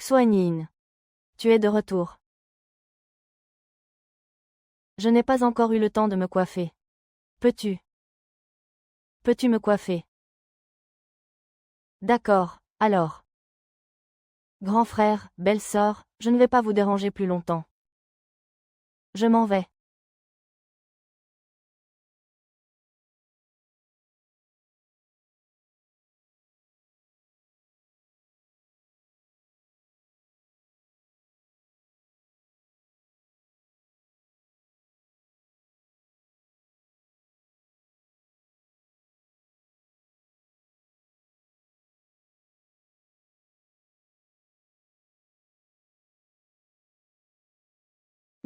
Xuanyin. Tu es de retour. Je n'ai pas encore eu le temps de me coiffer. Peux-tu me coiffer? D'accord, alors. Grand frère, belle sœur, je ne vais pas vous déranger plus longtemps. Je m'en vais.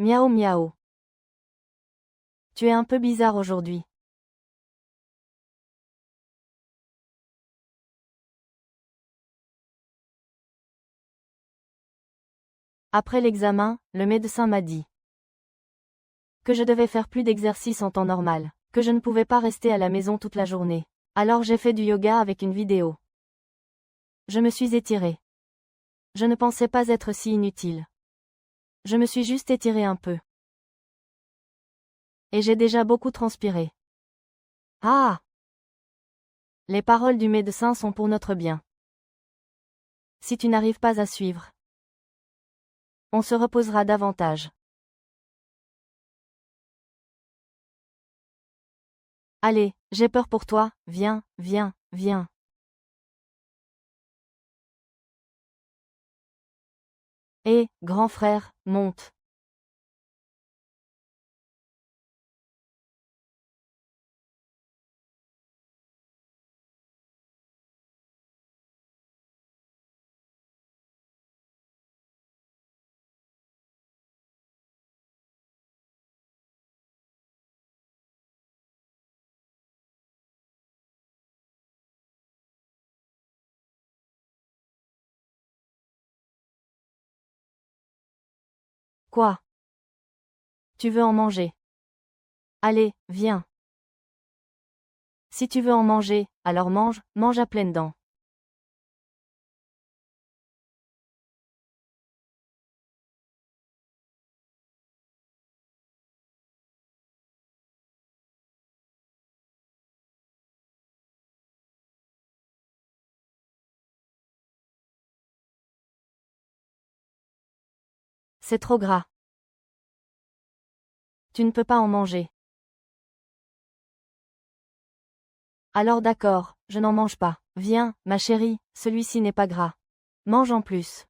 Miaou miaou. Tu es un peu bizarre aujourd'hui. Après l'examen, le médecin m'a dit que je devais faire plus d'exercice en temps normal, que je ne pouvais pas rester à la maison toute la journée. Alors j'ai fait du yoga avec une vidéo. Je me suis étirée. Je ne pensais pas être si inutile. Je me suis juste étirée un peu. Et j'ai déjà beaucoup transpiré. Ah! Les paroles du médecin sont pour notre bien. Si tu n'arrives pas à suivre, on se reposera davantage. Allez, j'ai peur pour toi, viens, viens, viens. Hé, grand frère, monte. Quoi? Tu veux en manger? Allez, viens. Si tu veux en manger, alors mange, mange à pleines dents. C'est trop gras. Tu ne peux pas en manger. Alors d'accord, je n'en mange pas. Viens, ma chérie, celui-ci n'est pas gras. Mange en plus.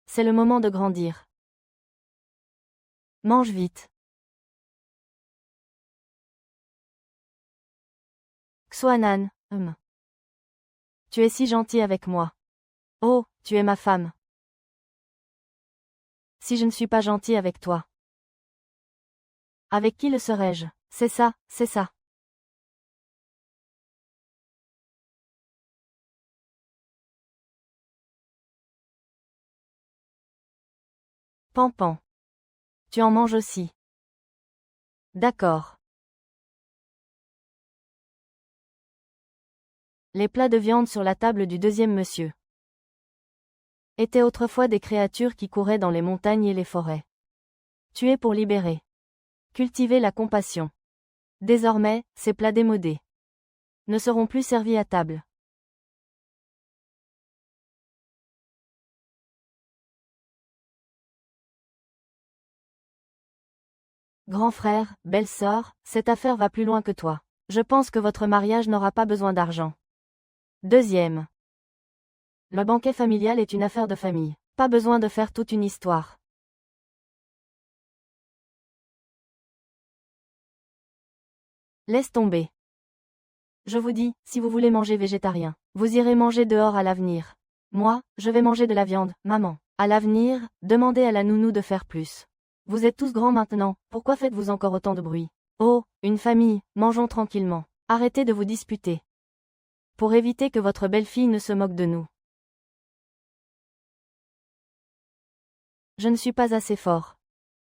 C'est le moment de grandir. Mange vite. Xuanan, Tu es si gentil avec moi. Oh, tu es ma femme. Si je ne suis pas gentil avec toi. Avec qui le serais-je? C'est ça, c'est ça. Pampan. Tu en manges aussi. D'accord. Les plats de viande sur la table du deuxième monsieur étaient autrefois des créatures qui couraient dans les montagnes et les forêts. Tués pour libérer. Cultiver la compassion. Désormais, ces plats démodés ne seront plus servis à table. Grand frère, belle sœur, cette affaire va plus loin que toi. Je pense que votre mariage n'aura pas besoin d'argent. Deuxième. Le banquet familial est une affaire de famille. Pas besoin de faire toute une histoire. Laisse tomber. Je vous dis, si vous voulez manger végétarien, vous irez manger dehors à l'avenir. Moi, je vais manger de la viande, maman. À l'avenir, demandez à la nounou de faire plus. Vous êtes tous grands maintenant, pourquoi faites-vous encore autant de bruit? Oh, une famille, mangeons tranquillement. Arrêtez de vous disputer. Pour éviter que votre belle-fille ne se moque de nous. Je ne suis pas assez fort.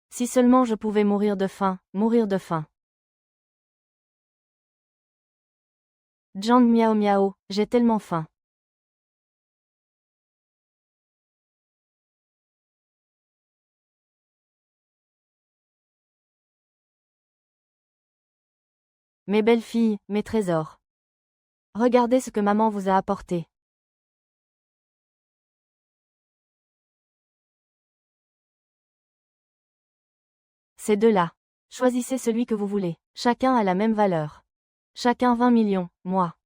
Si seulement je pouvais mourir de faim, mourir de faim. Jang miao miao, j'ai tellement faim. Mes belles filles, mes trésors. Regardez ce que maman vous a apporté. Ces deux-là. Choisissez celui que vous voulez. Chacun a la même valeur. Chacun 20 millions, moi.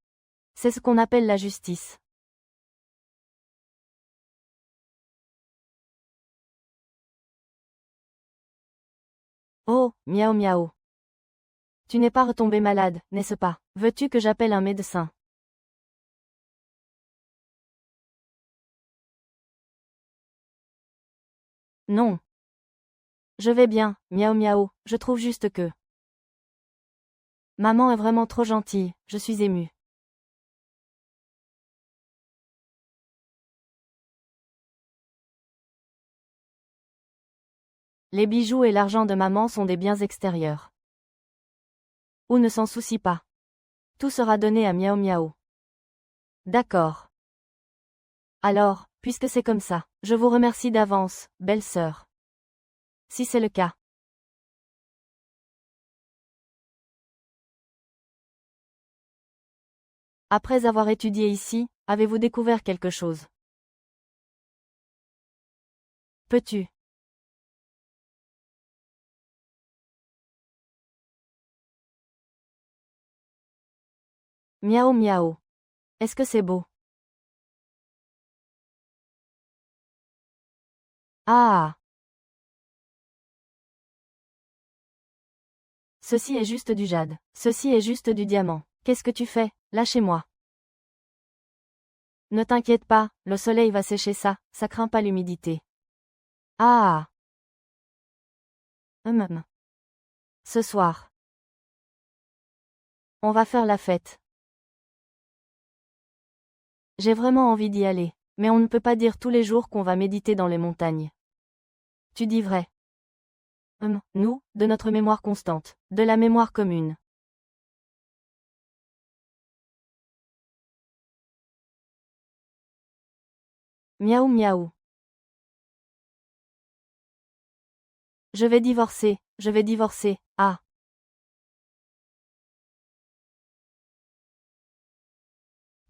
C'est ce qu'on appelle la justice. Oh, miaou miaou. Tu n'es pas retombé malade, n'est-ce pas? Veux-tu que j'appelle un médecin? Non. Je vais bien, miaou miaou, je trouve juste que... Maman est vraiment trop gentille, je suis émue. Les bijoux et l'argent de maman sont des biens extérieurs. Ou ne s'en soucie pas. Tout sera donné à miaou miaou. D'accord. Alors, puisque c'est comme ça, je vous remercie d'avance, belle sœur. Si c'est le cas. Après avoir étudié ici, avez-vous découvert quelque chose? Peux-tu? Miaou miaou. Est-ce que c'est beau? Ah! Ceci est juste du jade. Ceci est juste du diamant. Qu'est-ce que tu fais? Lâchez-moi. Ne t'inquiète pas, le soleil va sécher ça, ça craint pas l'humidité. Ah! Ce soir. On va faire la fête. J'ai vraiment envie d'y aller. Mais on ne peut pas dire tous les jours qu'on va méditer dans les montagnes. Tu dis vrai. Nous, de notre mémoire constante, de la mémoire commune. Miaou miaou. Je vais divorcer, ah.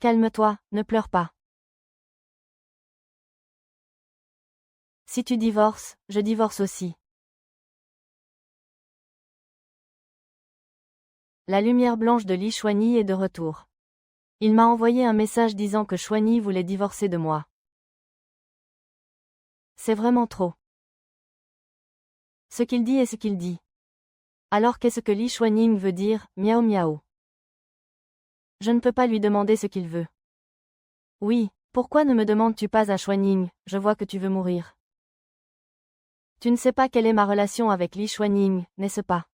Calme-toi, ne pleure pas. Si tu divorces, je divorce aussi. La lumière blanche de Li Shuanyi est de retour. Il m'a envoyé un message disant que Shuanyi voulait divorcer de moi. C'est vraiment trop. Ce qu'il dit est ce qu'il dit. Alors qu'est-ce que Li Shuanying veut dire, miaou miaou? Je ne peux pas lui demander ce qu'il veut. Oui, pourquoi ne me demandes-tu pas à Shuanying, je vois que tu veux mourir. Tu ne sais pas quelle est ma relation avec Li Shuanying, n'est-ce pas?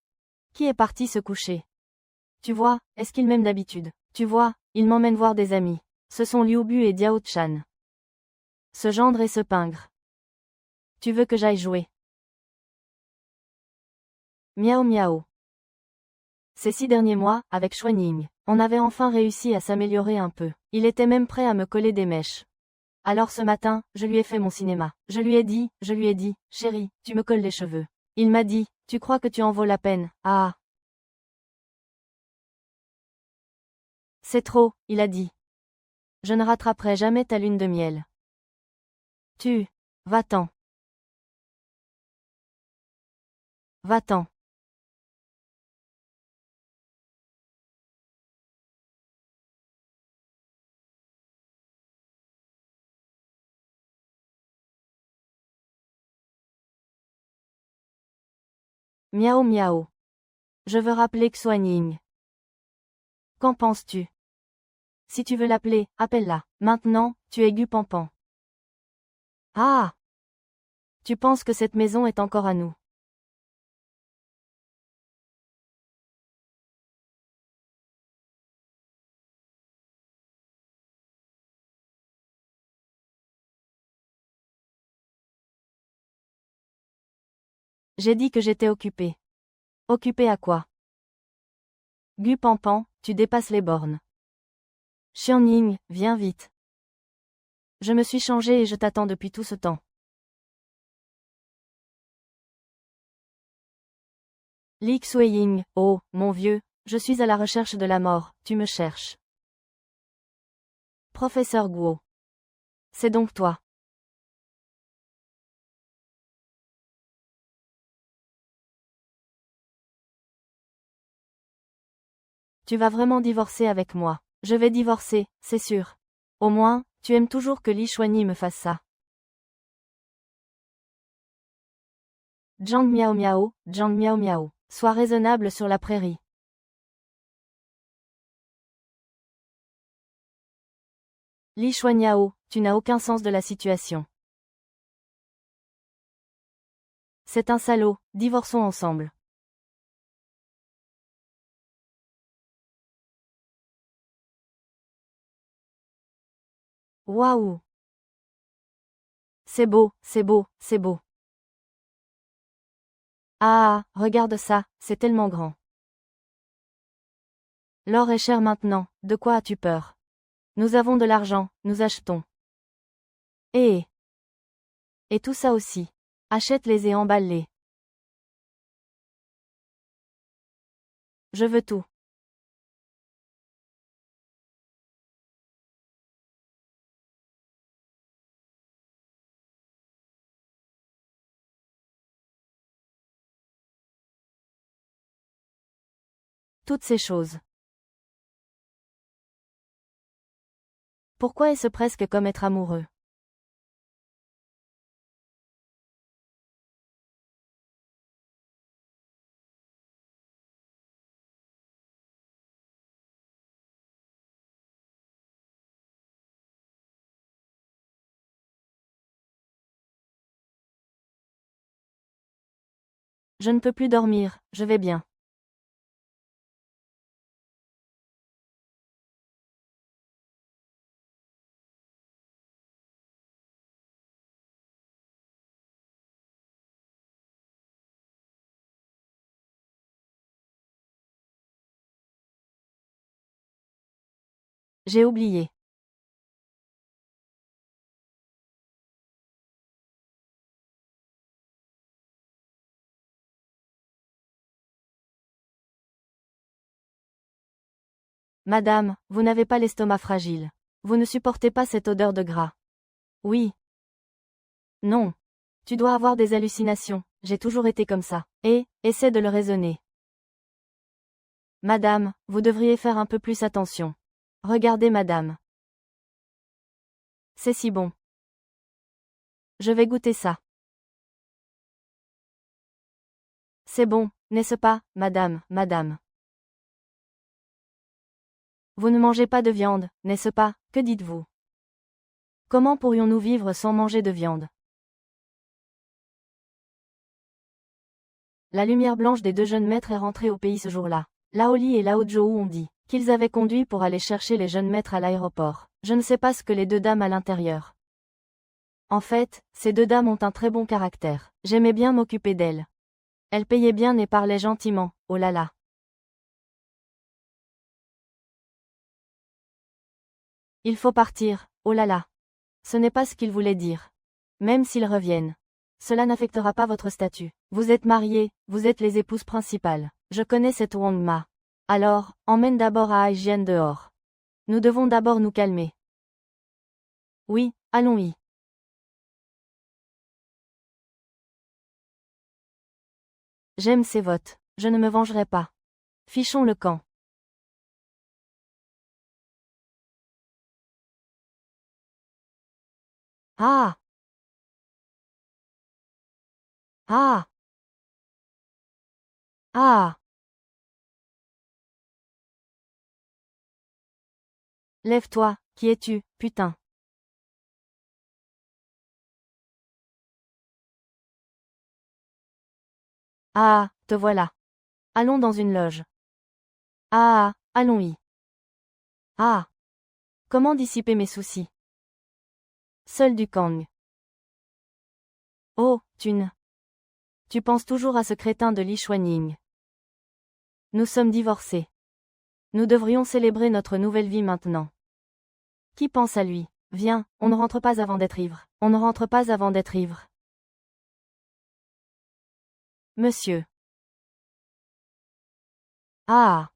Qui est parti se coucher? Tu vois, est-ce qu'il m'aime d'habitude? Tu vois, il m'emmène voir des amis. Ce sont Liu Bu et Diao Chan. Se gendre et se peindre. Tu veux que j'aille jouer? Miaou miaou. Ces 6 derniers mois, avec Shuanying, on avait enfin réussi à s'améliorer un peu. Il était même prêt à me coller des mèches. Alors ce matin, je lui ai fait mon cinéma. Je lui ai dit, chérie, tu me colles les cheveux. Il m'a dit, tu crois que tu en vaux la peine? Ah. C'est trop, il a dit. Je ne rattraperai jamais ta lune de miel. Va-t'en. Va-t'en. Miaou miaou. Je veux rappeler Xuanying. Qu'en penses-tu? Si tu veux l'appeler, appelle-la. Maintenant, tu es Gu Pampan. Ah! Tu penses que cette maison est encore à nous? J'ai dit que j'étais occupée. Occupée à quoi? Gu Pampan, tu dépasses les bornes. Xianying, viens vite. Je me suis changée et je t'attends depuis tout ce temps. Li Xueying, oh, mon vieux, Je suis à la recherche de la mort, tu me cherches. Professeur Guo. C'est donc toi. Tu vas vraiment divorcer avec moi. Je vais divorcer, c'est sûr. Au moins, tu aimes toujours que Li Xuanyi me fasse ça. Zhang Miao Miao, Zhang Miao Miao. Sois raisonnable sur la prairie. Li Xuanyao, tu n'as aucun sens de la situation. C'est un salaud, divorçons ensemble. Waouh! C'est beau, c'est beau, c'est beau. Ah, regarde ça, c'est tellement grand. L'or est cher maintenant, de quoi as-tu peur? Nous avons de l'argent, nous achetons. Et tout ça aussi. Achète-les et emballe-les. Je veux tout. Toutes ces choses. Pourquoi est-ce presque comme être amoureux? Je ne peux plus dormir, je vais bien. J'ai oublié. Madame, vous n'avez pas l'estomac fragile. Vous ne supportez pas cette odeur de gras. Oui. Non. Tu dois avoir des hallucinations, j'ai toujours été comme ça. Et, essaie de le raisonner. Madame, vous devriez faire un peu plus attention. Regardez madame. C'est si bon. Je vais goûter ça. C'est bon, n'est-ce pas, madame, madame? Vous ne mangez pas de viande, n'est-ce pas, que dites-vous? Comment pourrions-nous vivre sans manger de viande? La lumière blanche des deux jeunes maîtres est rentrée au pays ce jour-là. Lao Li et Lao Zhou ont dit qu'ils avaient conduit pour aller chercher les jeunes maîtres à l'aéroport. Je ne sais pas ce que les deux dames à l'intérieur. En fait, ces deux dames ont un très bon caractère. J'aimais bien m'occuper d'elles. Elles payaient bien et parlaient gentiment, oh là là. Il faut partir, oh là là. Ce n'est pas ce qu'ils voulaient dire. Même s'ils reviennent. Cela n'affectera pas votre statut. Vous êtes mariés, vous êtes les épouses principales. Je connais cette Wang Ma. Alors, emmène d'abord à Aijian dehors. Nous devons d'abord nous calmer. Oui, allons-y. J'aime ces votes. Je ne me vengerai pas. Fichons le camp. Ah! Ah! Ah! Lève-toi, qui es-tu, putain? Ah, te voilà. Allons dans une loge. Ah, allons-y. Ah! Comment dissiper mes soucis? Seul du Kang. Oh, Thune. Tu penses toujours à ce crétin de Li Xuanying. Nous sommes divorcés. Nous devrions célébrer notre nouvelle vie maintenant. Qui pense à lui? Viens, on ne rentre pas avant d'être ivre. On ne rentre pas avant d'être ivre. Monsieur. Ah!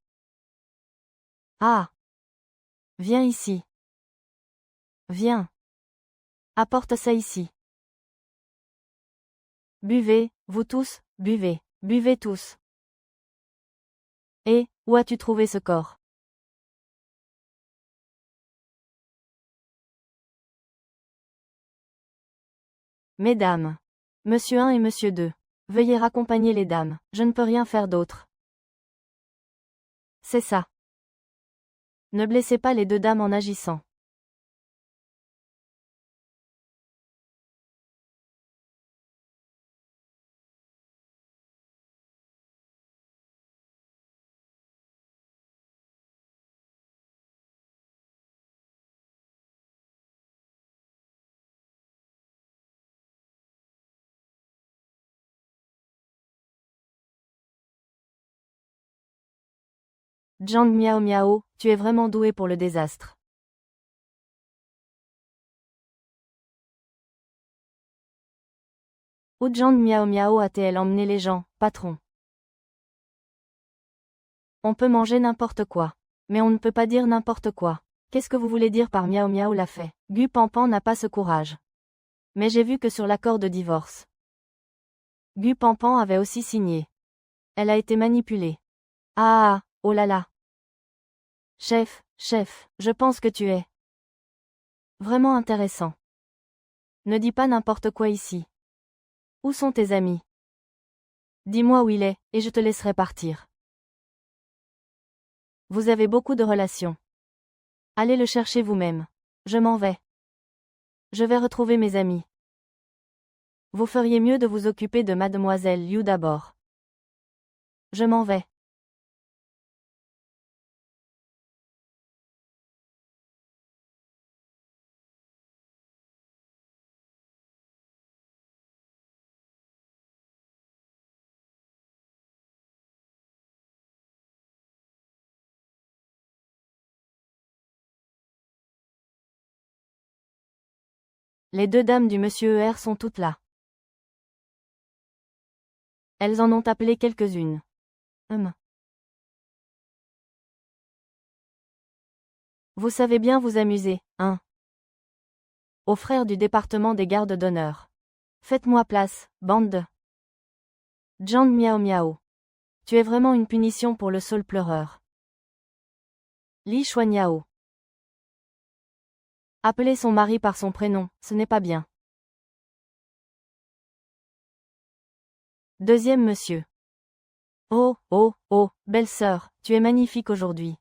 Ah! Viens ici. Viens. Apporte ça ici. Buvez, vous tous, buvez. Buvez tous. Et, où as-tu trouvé ce corps? Mesdames. Monsieur 1 et Monsieur 2. Veuillez raccompagner les dames, je ne peux rien faire d'autre. C'est ça. Ne blessez pas les deux dames en agissant. Zhang Miao Miao, tu es vraiment doué pour le désastre. Où Zhang Miao Miao a-t-elle emmené les gens, patron? On peut manger n'importe quoi. Mais on ne peut pas dire n'importe quoi. Qu'est-ce que vous voulez dire par Miao Miao l'a fait? Gu Pampan n'a pas ce courage. Mais j'ai vu que sur l'accord de divorce, Gu Pampan avait aussi signé. Elle a été manipulée. Ah, oh là là. Chef, je pense que tu es vraiment intéressant. Ne dis pas n'importe quoi ici. Où sont tes amis? Dis-moi où il est, et je te laisserai partir. Vous avez beaucoup de relations. Allez le chercher vous-même. Je m'en vais. Je vais retrouver mes amis. Vous feriez mieux de vous occuper de mademoiselle Liu d'abord. Je m'en vais. Les deux dames du monsieur ER sont toutes là. Elles en ont appelé quelques-unes. Vous savez bien vous amuser, hein? Aux frères du département des gardes d'honneur. Faites-moi place, bande de... Zhang Miao Miao. Tu es vraiment une punition pour le saule pleureur. Li Xuanyao. Appeler son mari par son prénom, ce n'est pas bien. Deuxième monsieur. Oh, oh, oh, belle-sœur, tu es magnifique aujourd'hui.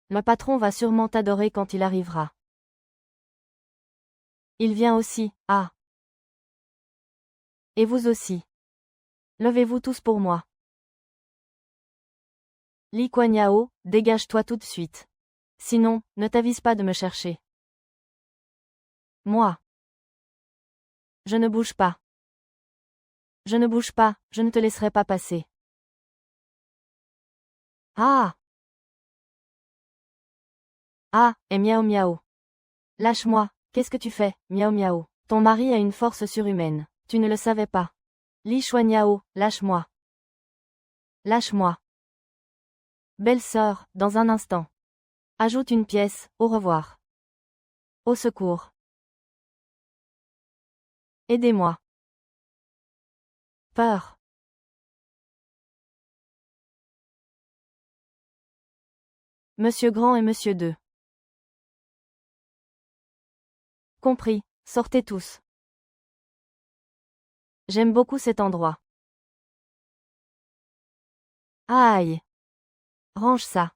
Le patron va sûrement t'adorer quand il arrivera. Il vient aussi, ah. Et vous aussi. Levez-vous tous pour moi. Li Kuan Yew, dégage-toi tout de suite. Sinon, ne t'avise pas de me chercher. Moi. Je ne bouge pas. Je ne bouge pas, je ne te laisserai pas passer. Ah! Ah, et Miao Miao. Lâche-moi, qu'est-ce que tu fais, Miao Miao? Ton mari a une force surhumaine. Tu ne le savais pas. Li Xuanyao, lâche-moi. Lâche-moi. Belle sœur, dans un instant. Ajoute une pièce, au revoir. Au secours. Aidez-moi. Peur. Monsieur Grand et Monsieur 2. Compris, sortez tous. J'aime beaucoup cet endroit. Aïe. Range ça.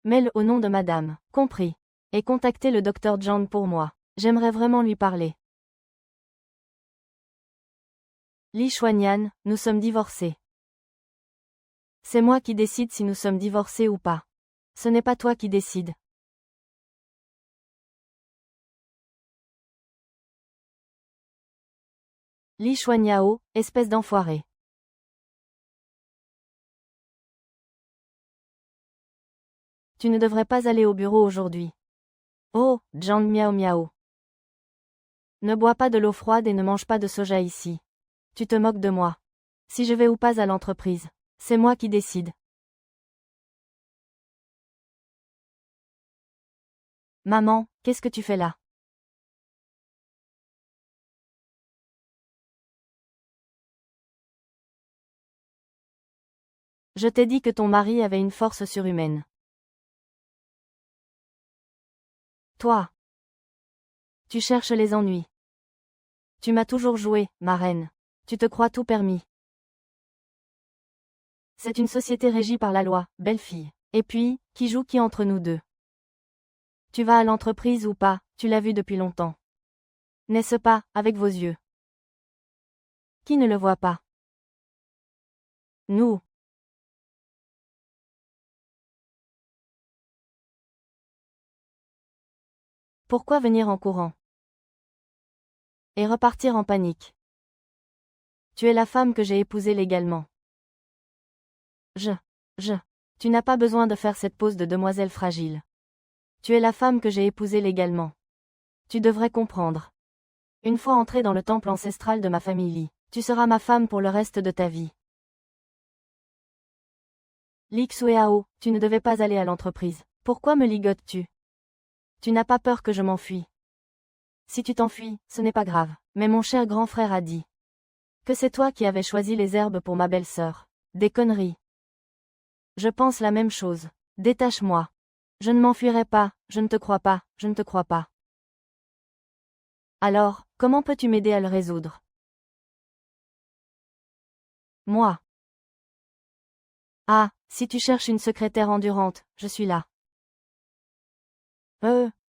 Mets-le au nom de madame, compris. Et contactez le docteur Zhang pour moi. J'aimerais vraiment lui parler. Li Xuanyan, nous sommes divorcés. C'est moi qui décide si nous sommes divorcés ou pas. Ce n'est pas toi qui décides. Li Xuanyao, espèce d'enfoiré. Tu ne devrais pas aller au bureau aujourd'hui. Oh, Zhang Miao Miao. Ne bois pas de l'eau froide et ne mange pas de soja ici. Tu te moques de moi. Si je vais ou pas à l'entreprise, c'est moi qui décide. Maman, qu'est-ce que tu fais là? Je t'ai dit que ton mari avait une force surhumaine. Toi. Tu cherches les ennuis. Tu m'as toujours joué, ma reine. Tu te crois tout permis. C'est une société régie par la loi, belle fille. Et puis, qui joue qui entre nous deux? Tu vas à l'entreprise ou pas, tu l'as vu depuis longtemps. N'est-ce pas, avec vos yeux? Qui ne le voit pas? Nous. Pourquoi venir en courant? Et repartir en panique? Tu es la femme que j'ai épousée légalement. Je. Tu n'as pas besoin de faire cette pose de demoiselle fragile. Tu es la femme que j'ai épousée légalement. Tu devrais comprendre. Une fois entrée dans le temple ancestral de ma famille Li, tu seras ma femme pour le reste de ta vie. Li Xueao, tu ne devais pas aller à l'entreprise. Pourquoi me ligotes-tu? Tu n'as pas peur que je m'enfuis? Si tu t'enfuis, ce n'est pas grave. Mais mon cher grand frère a dit que c'est toi qui avais choisi les herbes pour ma belle-sœur. Des conneries. Je pense la même chose. Détache-moi. Je ne m'enfuirai pas, je ne te crois pas, je ne te crois pas. Alors, comment peux-tu m'aider à le résoudre? Moi. Ah, si tu cherches une secrétaire endurante, je suis là.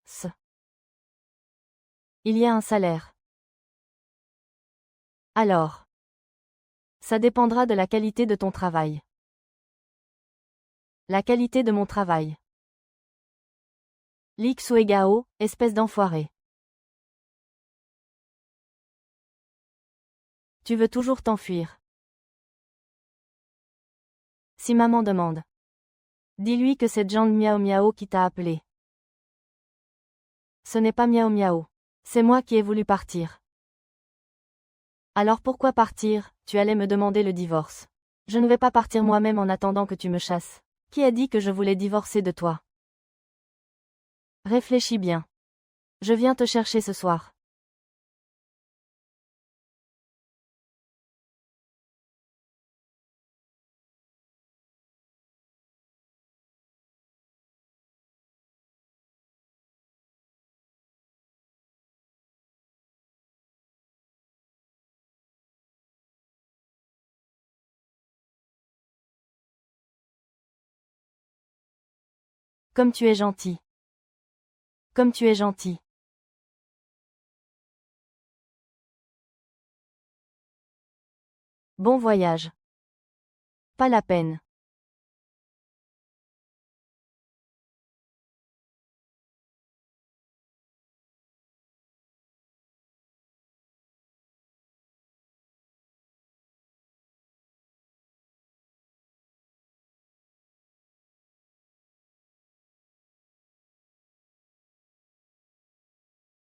Ce. Il y a un salaire. Alors. Ça dépendra de la qualité de ton travail. La qualité de mon travail. Li Xuegao, espèce d'enfoiré. Tu veux toujours t'enfuir. Si maman demande. Dis-lui que c'est Zhang Miao Miao qui t'a appelé. Ce n'est pas Miao Miao. C'est moi qui ai voulu partir. Alors pourquoi partir? Tu allais me demander le divorce. Je ne vais pas partir moi-même en attendant que tu me chasses. Qui a dit que je voulais divorcer de toi? Réfléchis bien. Je viens te chercher ce soir. Comme tu es gentil. Comme tu es gentil. Bon voyage. Pas la peine.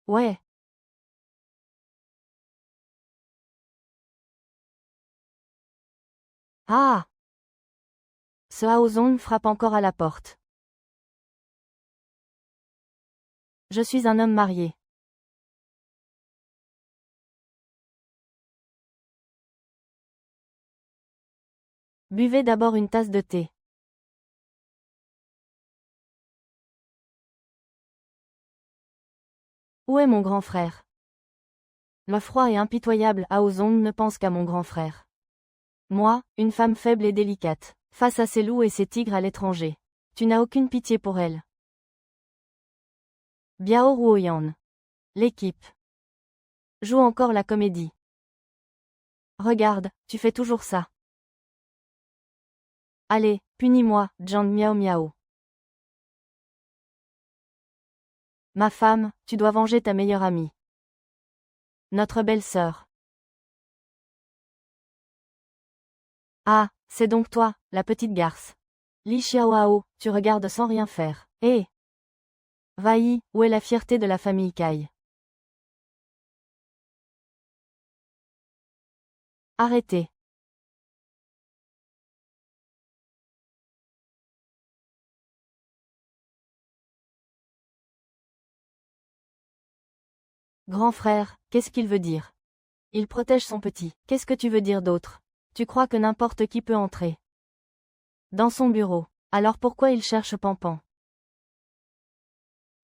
Ouais. Ah! Ce Haozong frappe encore à la porte. Je suis un homme marié. Buvez d'abord une tasse de thé. Où est mon grand frère? Le froid et impitoyable Haozong ne pense qu'à mon grand frère. Moi, une femme faible et délicate, face à ces loups et ces tigres à l'étranger. Tu n'as aucune pitié pour elle. Biao Ruoyan. L'équipe. Joue encore la comédie. Regarde, tu fais toujours ça. Allez, punis-moi, Zhang Miao Miao. Ma femme, tu dois venger ta meilleure amie. Notre belle-sœur. Ah, c'est donc toi, la petite garce. Li Xiaohao, tu regardes sans rien faire. Hé! Vai, où est la fierté de la famille Kai? Arrêtez. Grand frère, qu'est-ce qu'il veut dire? Il protège son petit. Qu'est-ce que tu veux dire d'autre? Tu crois que n'importe qui peut entrer dans son bureau. Alors pourquoi il cherche Pampan?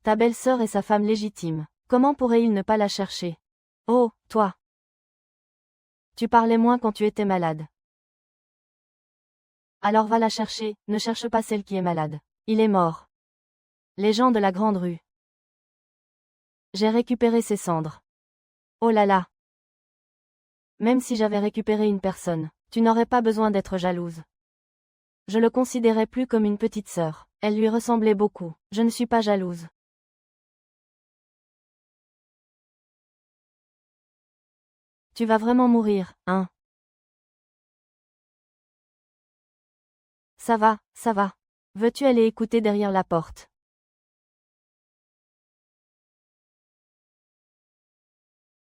Ta belle-sœur est sa femme légitime. Comment pourrait-il ne pas la chercher? Oh, toi! Tu parlais moins quand tu étais malade. Alors va la chercher, ne cherche pas celle qui est malade. Il est mort. Les gens de la grande rue. J'ai récupéré ses cendres. Oh là là! Même si j'avais récupéré une personne, tu n'aurais pas besoin d'être jalouse. Je le considérais plus comme une petite sœur. Elle lui ressemblait beaucoup. Je ne suis pas jalouse. Tu vas vraiment mourir, hein? Ça va, ça va. Veux-tu aller écouter derrière la porte?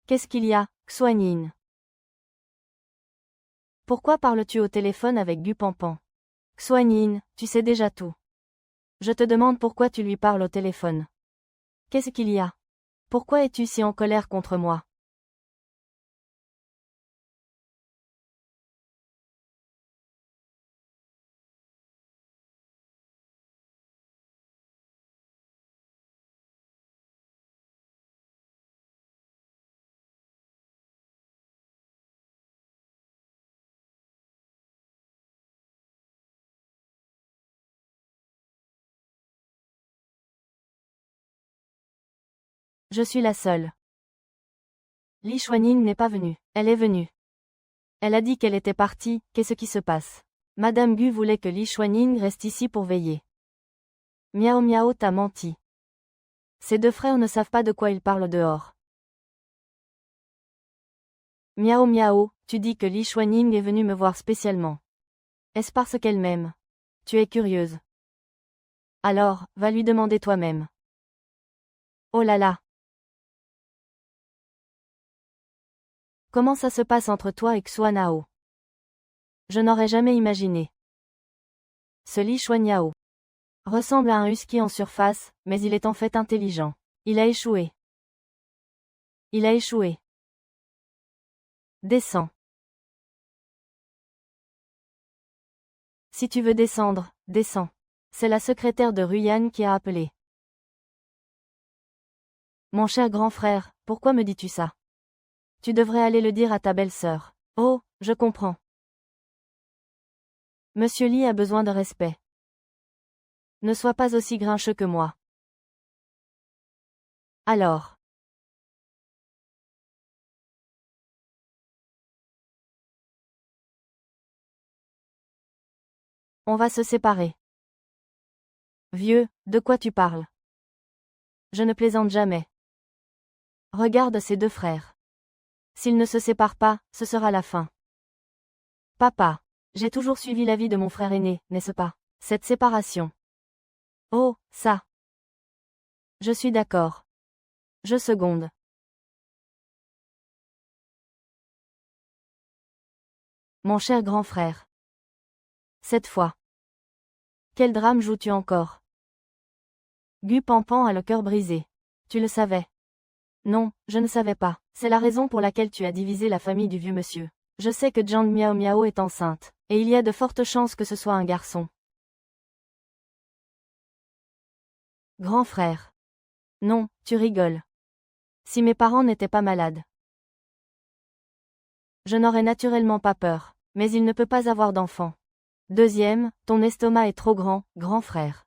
Qu'est-ce qu'il y a, Xuanyin? Pourquoi parles-tu au téléphone avec Gu Pampan? Xuanyin, tu sais déjà tout. Je te demande pourquoi tu lui parles au téléphone. Qu'est-ce qu'il y a? Pourquoi es-tu si en colère contre moi? Je suis la seule. Li Xuanyin n'est pas venue. Elle est venue. Elle a dit qu'elle était partie, qu'est-ce qui se passe? Madame Gu voulait que Li Xuanyin reste ici pour veiller. Miao Miao t'a menti. Ces deux frères ne savent pas de quoi ils parlent dehors. Miao Miao, tu dis que Li Xuanyin est venue me voir spécialement. Est-ce parce qu'elle m'aime? Tu es curieuse. Alors, va lui demander toi-même. Oh là là! Comment ça se passe entre toi et Xuanao? Je n'aurais jamais imaginé. Ce Li Xuanyao ressemble à un husky en surface, mais il est en fait intelligent. Il a échoué. Il a échoué. Descends. Si tu veux descendre, descends. C'est la secrétaire de Ruyan qui a appelé. Mon cher grand frère, pourquoi me dis-tu ça? Tu devrais aller le dire à ta belle-sœur. Oh, je comprends. Monsieur Li a besoin de respect. Ne sois pas aussi grincheux que moi. Alors. On va se séparer. Vieux, de quoi tu parles? Je ne plaisante jamais. Regarde ces deux frères. S'ils ne se séparent pas, ce sera la fin. Papa. J'ai toujours suivi l'avis de mon frère aîné, n'est-ce pas? Cette séparation. Oh, ça. Je suis d'accord. Je seconde. Mon cher grand frère. Cette fois. Quel drame joues-tu encore? Gu Pampan a le cœur brisé. Tu le savais? Non, je ne savais pas. C'est la raison pour laquelle tu as divisé la famille du vieux monsieur. Je sais que Zhang Miao Miao est enceinte, et il y a de fortes chances que ce soit un garçon. Grand frère. Non, tu rigoles. Si mes parents n'étaient pas malades. Je n'aurais naturellement pas peur, mais il ne peut pas avoir d'enfant. Deuxième, ton estomac est trop grand, grand frère.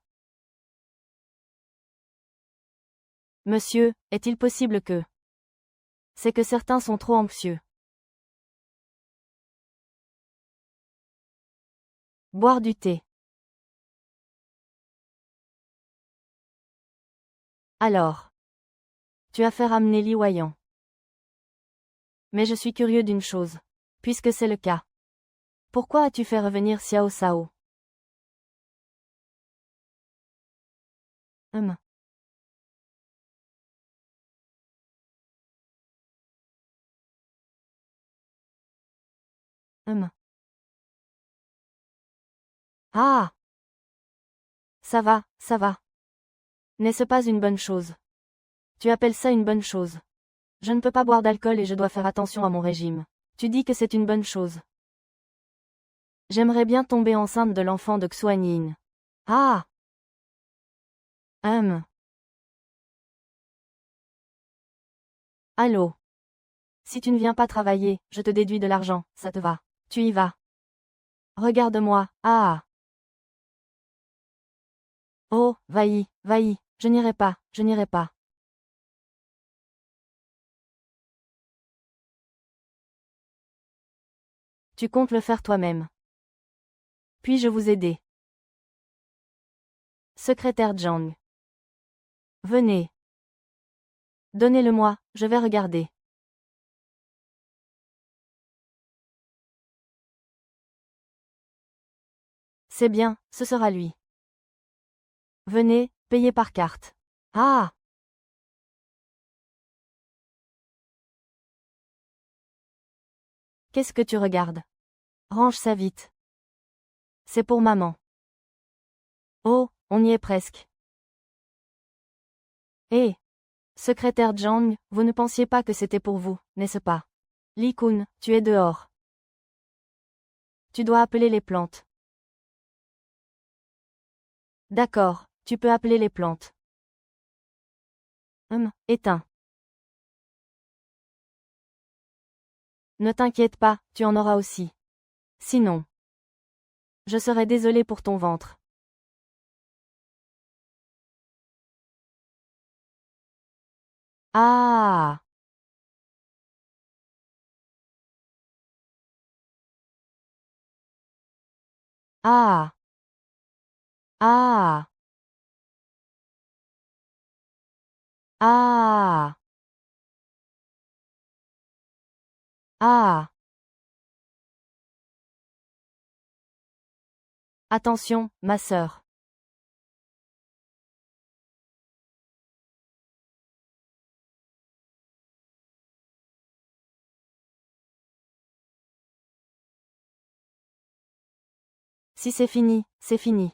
Monsieur, est-il possible que... C'est que certains sont trop anxieux. Boire du thé. Alors. Tu as fait ramener Li Waiyan. Mais je suis curieux d'une chose. Puisque c'est le cas. Pourquoi as-tu fait revenir Xiao Sao? Hum. Hum. Ah! Ça va, ça va. N'est-ce pas une bonne chose? Tu appelles ça une bonne chose? Je ne peux pas boire d'alcool et je dois faire attention à mon régime. Tu dis que c'est une bonne chose. J'aimerais bien tomber enceinte de l'enfant de Xuan Yin. Ah! Allô? Si tu ne viens pas travailler, je te déduis de l'argent, ça te va? Tu y vas? Regarde-moi, ah! Oh, va-y, va-y, je n'irai pas, je n'irai pas. Tu comptes le faire toi-même. Puis-je vous aider? Secrétaire Zhang. Venez. Donnez-le-moi, je vais regarder. C'est bien, ce sera lui. Venez, payez par carte. Ah! Qu'est-ce que tu regardes? Range ça vite. C'est pour maman. Oh, on y est presque. Hé! Secrétaire Zhang, vous ne pensiez pas que c'était pour vous, n'est-ce pas? Li Kun, tu es dehors. Tu dois appeler les plantes. D'accord, tu peux appeler les plantes. Éteins. Ne t'inquiète pas, tu en auras aussi. Sinon, je serai désolé pour ton ventre. Ah! Ah! Ah! Ah! Ah! Attention, ma sœur. Si c'est fini, c'est fini.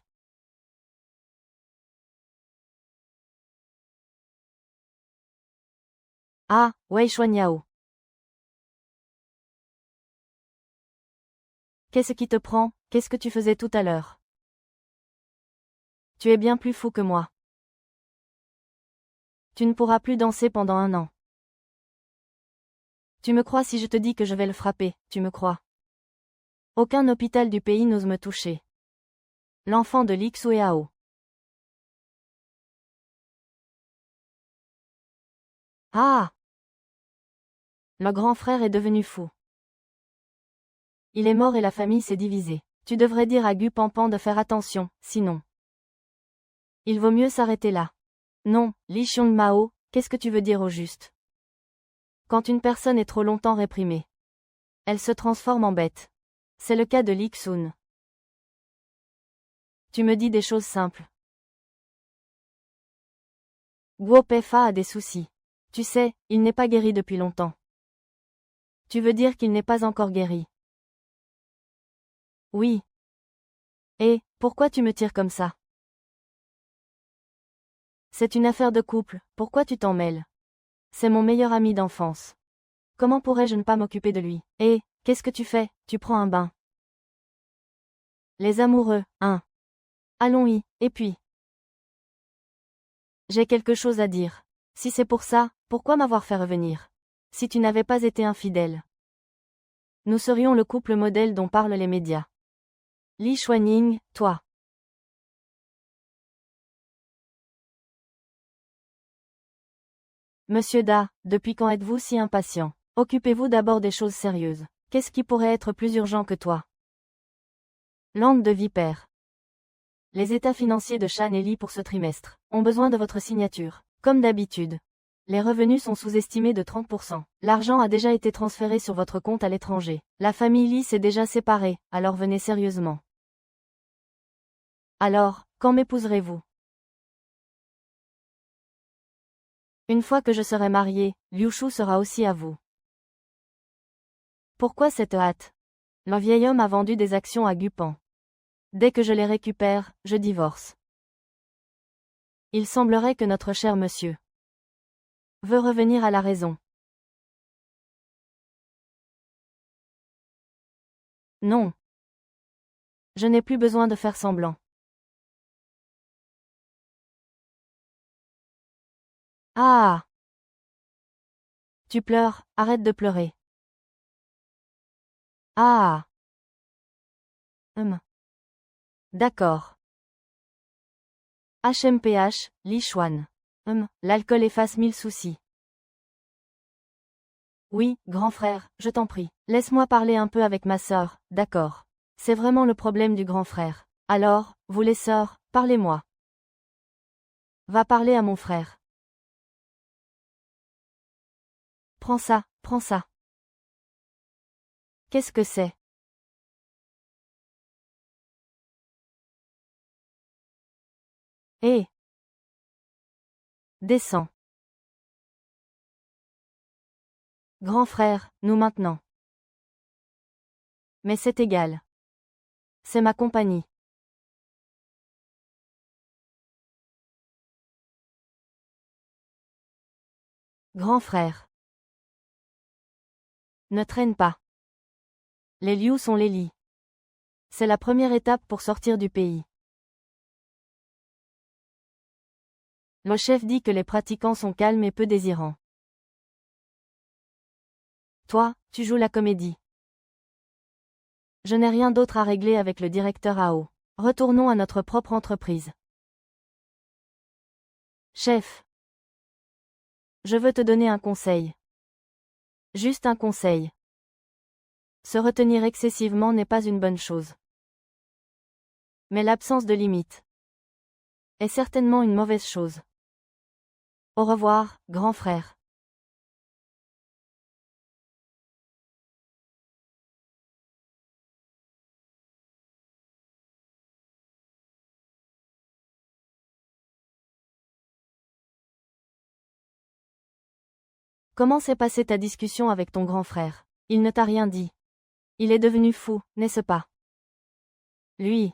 Ah, Wei Xuanyao. Qu'est-ce qui te prend? Qu'est-ce que tu faisais tout à l'heure? Tu es bien plus fou que moi. Tu ne pourras plus danser pendant 1 an. Tu me crois si je te dis que je vais le frapper, tu me crois? Aucun hôpital du pays n'ose me toucher. L'enfant de Li Xueao. Ah! Le grand frère est devenu fou. Il est mort et la famille s'est divisée. Tu devrais dire à Gu Pampan de faire attention, sinon. Il vaut mieux s'arrêter là. Non, Li Xiongmao, qu'est-ce que tu veux dire au juste? Quand une personne est trop longtemps réprimée, elle se transforme en bête. C'est le cas de Li Xun. Tu me dis des choses simples. Guo Peifa a des soucis. Tu sais, il n'est pas guéri depuis longtemps. Tu veux dire qu'il n'est pas encore guéri? Oui. Et, pourquoi tu me tires comme ça? C'est une affaire de couple, pourquoi tu t'en mêles? C'est mon meilleur ami d'enfance. Comment pourrais-je ne pas m'occuper de lui? Et, qu'est-ce que tu fais? Tu prends un bain. Les amoureux, hein? Allons-y, et puis? J'ai quelque chose à dire. Si c'est pour ça, pourquoi m'avoir fait revenir? Si tu n'avais pas été infidèle. Nous serions le couple modèle dont parlent les médias. Li Xuanying, toi. Monsieur Da, depuis quand êtes-vous si impatient? Occupez-vous d'abord des choses sérieuses. Qu'est-ce qui pourrait être plus urgent que toi? Langue de vipère. Les états financiers de Shan et Li pour ce trimestre ont besoin de votre signature. Comme d'habitude. Les revenus sont sous-estimés de 30%. L'argent a déjà été transféré sur votre compte à l'étranger. La famille Li s'est déjà séparée, alors venez sérieusement. Alors, quand m'épouserez-vous? Une fois que je serai mariée, Liu Shu sera aussi à vous. Pourquoi cette hâte? Le vieil homme a vendu des actions à Gupan. Dès que je les récupère, je divorce. Il semblerait que notre cher monsieur veut revenir à la raison. Non. Je n'ai plus besoin de faire semblant. Ah! Tu pleures, arrête de pleurer. Ah! D'accord. HMPH, Li Xuan. L'alcool efface 1000 soucis. Oui, grand frère, je t'en prie. Laisse-moi parler un peu avec ma sœur, d'accord. C'est vraiment le problème du grand frère. Alors, vous les sœurs, parlez-moi. Va parler à mon frère. Prends ça, prends ça. Qu'est-ce que c'est? Hé! Descends. Grand frère, nous maintenant. Mais c'est égal. C'est ma compagnie. Grand frère. Ne traîne pas. Les lius sont les lits. C'est la première étape pour sortir du pays. Le chef dit que les pratiquants sont calmes et peu désirants. Toi, tu joues la comédie. Je n'ai rien d'autre à régler avec le directeur AO. Retournons à notre propre entreprise. Chef. Je veux te donner un conseil. Juste un conseil. Se retenir excessivement n'est pas une bonne chose. Mais l'absence de limite est certainement une mauvaise chose. Au revoir, grand frère. Comment s'est passée ta discussion avec ton grand frère? Il ne t'a rien dit. Il est devenu fou, n'est-ce pas? Lui.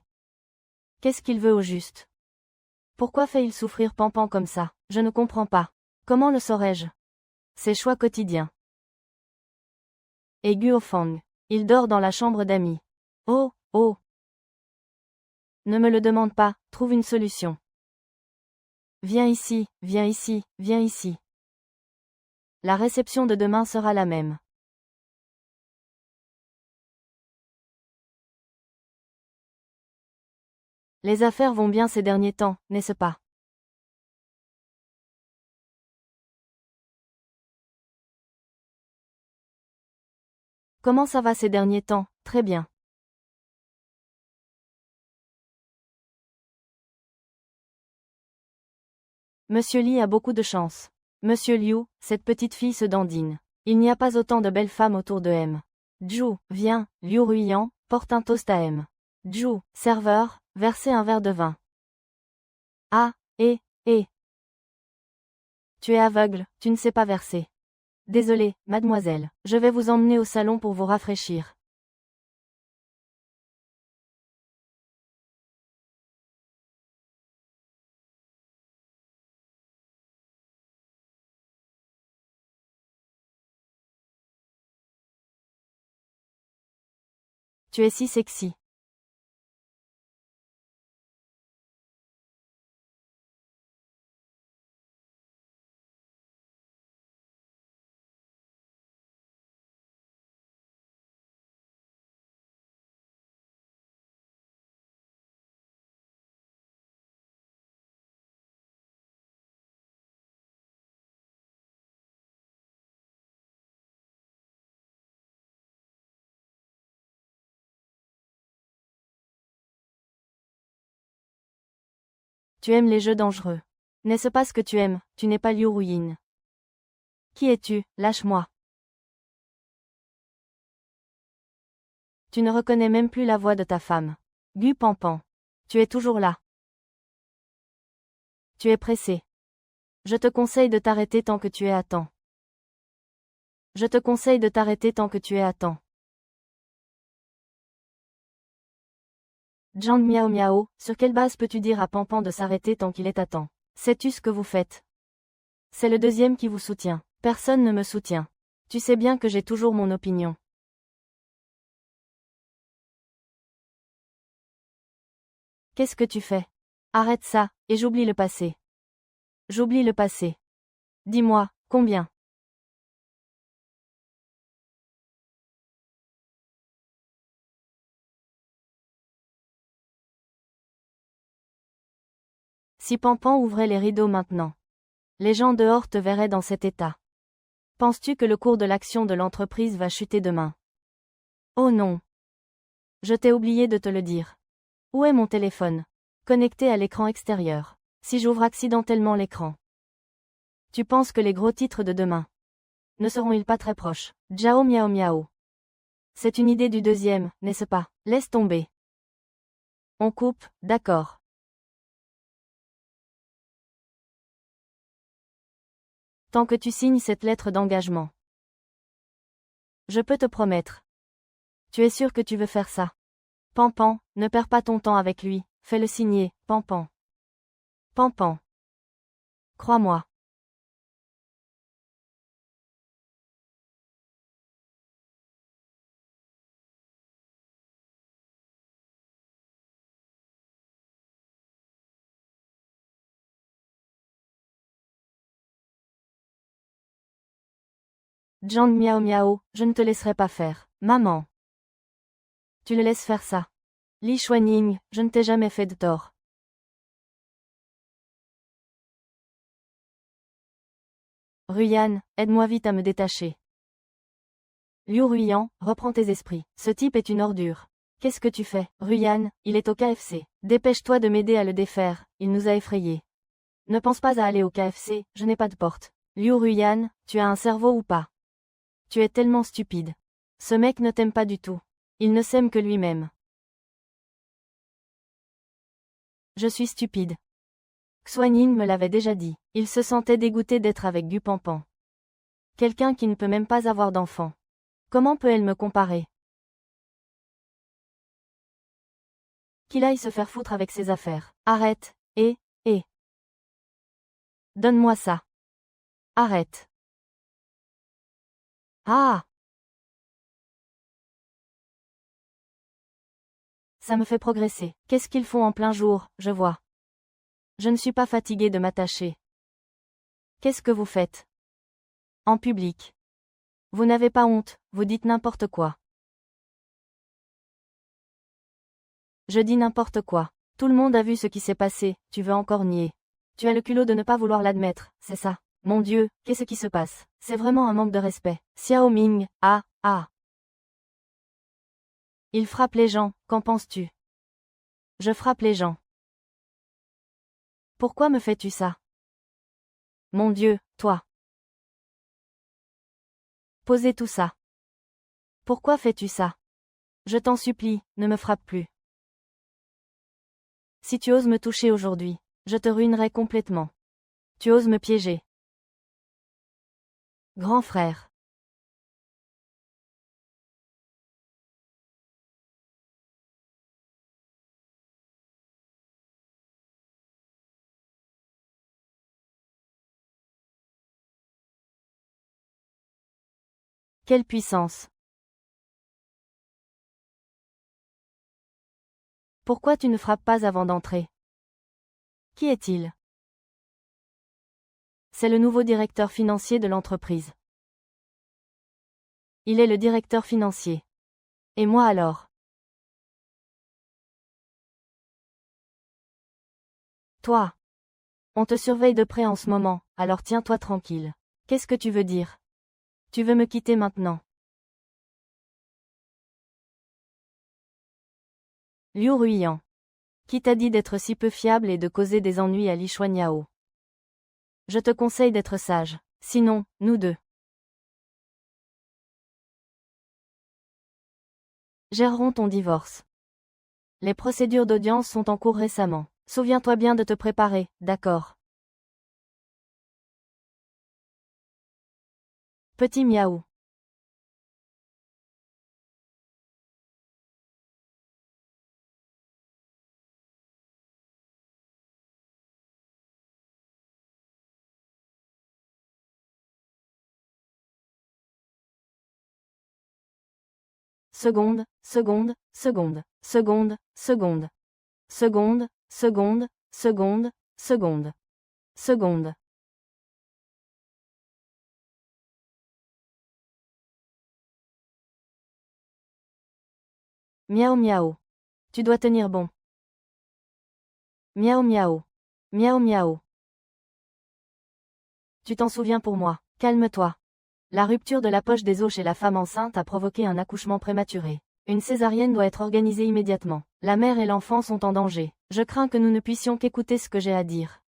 Qu'est-ce qu'il veut au juste? Pourquoi fait-il souffrir Pampan comme ça? Je ne comprends pas. Comment le saurais-je? Ses choix quotidiens. Et Guo Fang. Il dort dans la chambre d'amis. Oh, oh. Ne me le demande pas, trouve une solution. Viens ici, viens ici, viens ici. La réception de demain sera la même. Les affaires vont bien ces derniers temps, n'est-ce pas? Comment ça va ces derniers temps? Très bien. Monsieur Li a beaucoup de chance. Monsieur Liu, cette petite fille se dandine. Il n'y a pas autant de belles femmes autour de M. Zhu, viens, Liu Ruiyan, porte un toast à M. Zhu, serveur, versez un verre de vin. Ah, et. Tu es aveugle, tu ne sais pas verser. Désolé, mademoiselle, je vais vous emmener au salon pour vous rafraîchir. Tu es si sexy. Tu aimes les jeux dangereux. N'est-ce pas ce que tu aimes? Tu n'es pas Liu Ruyin. Qui es-tu? Lâche-moi. Tu ne reconnais même plus la voix de ta femme. Gu Pampan. Tu es toujours là. Tu es pressé. Je te conseille de t'arrêter tant que tu es à temps. Je te conseille de t'arrêter tant que tu es à temps. Zhang Miao Miao, sur quelle base peux-tu dire à Pampan de s'arrêter tant qu'il est à temps? Sais-tu ce que vous faites? C'est le deuxième qui vous soutient. Personne ne me soutient. Tu sais bien que j'ai toujours mon opinion. Qu'est-ce que tu fais? Arrête ça, et j'oublie le passé. J'oublie le passé. Dis-moi, combien? Si Pampan ouvrait les rideaux maintenant, les gens dehors te verraient dans cet état. Penses-tu que le cours de l'action de l'entreprise va chuter demain? Oh non. Je t'ai oublié de te le dire. Où est mon téléphone? Connecté à l'écran extérieur. Si j'ouvre accidentellement l'écran. Tu penses que les gros titres de demain ne seront-ils pas très proches? Ciao miao miao. C'est une idée du deuxième, n'est-ce pas? Laisse tomber. On coupe, d'accord. Tant que tu signes cette lettre d'engagement. Je peux te promettre. Tu es sûr que tu veux faire ça? Pampan, ne perds pas ton temps avec lui, fais-le signer, Pampan. Pampan. Crois-moi. John miao miao, je ne te laisserai pas faire. Maman. Tu le laisses faire ça. Li Xuanying, je ne t'ai jamais fait de tort. Ruyan, aide-moi vite à me détacher. Liu Ruyan, reprends tes esprits. Ce type est une ordure. Qu'est-ce que tu fais? Ruyan, il est au KFC. Dépêche-toi de m'aider à le défaire, il nous a effrayés. Ne pense pas à aller au KFC, je n'ai pas de porte. Liu Ruyan, tu as un cerveau ou pas? Tu es tellement stupide. Ce mec ne t'aime pas du tout. Il ne s'aime que lui-même. Je suis stupide. Xuanying me l'avait déjà dit. Il se sentait dégoûté d'être avec Gu Pampan. Quelqu'un qui ne peut même pas avoir d'enfant. Comment peut-elle me comparer? Qu'il aille se faire foutre avec ses affaires. Arrête, et. Donne-moi ça. Arrête. Ah! Ça me fait progresser. Qu'est-ce qu'ils font en plein jour, je vois. Je ne suis pas fatiguée de m'attacher. Qu'est-ce que vous faites? En public. Vous n'avez pas honte, vous dites n'importe quoi. Je dis n'importe quoi. Tout le monde a vu ce qui s'est passé, tu veux encore nier. Tu as le culot de ne pas vouloir l'admettre, c'est ça. Mon Dieu, qu'est-ce qui se passe? C'est vraiment un manque de respect. Xiao Ming, ah. Il frappe les gens, qu'en penses-tu? Je frappe les gens. Pourquoi me fais-tu ça? Mon Dieu, toi. Posez tout ça. Pourquoi fais-tu ça? Je t'en supplie, ne me frappe plus. Si tu oses me toucher aujourd'hui, je te ruinerai complètement. Tu oses me piéger. Grand frère. Quelle puissance. Pourquoi tu ne frappes pas avant d'entrer? Qui est-il? C'est le nouveau directeur financier de l'entreprise. Il est le directeur financier. Et moi alors? Toi. On te surveille de près en ce moment, alors tiens-toi tranquille. Qu'est-ce que tu veux dire? Tu veux me quitter maintenant? Liu Ruyan. Qui t'a dit d'être si peu fiable et de causer des ennuis à Li Xuanyao? Je te conseille d'être sage. Sinon, nous deux. Gérerons ton divorce. Les procédures d'audience sont en cours récemment. Souviens-toi bien de te préparer, d'accord? Petit miaou. Seconde. Seconde, seconde, seconde, seconde. Seconde. Miaou miaou. Tu dois tenir bon. Miaou miaou. Miaou miaou. Tu t'en souviens pour moi. Calme-toi. La rupture de la poche des os chez la femme enceinte a provoqué un accouchement prématuré. Une césarienne doit être organisée immédiatement. La mère et l'enfant sont en danger. Je crains que nous ne puissions qu'écouter ce que j'ai à dire.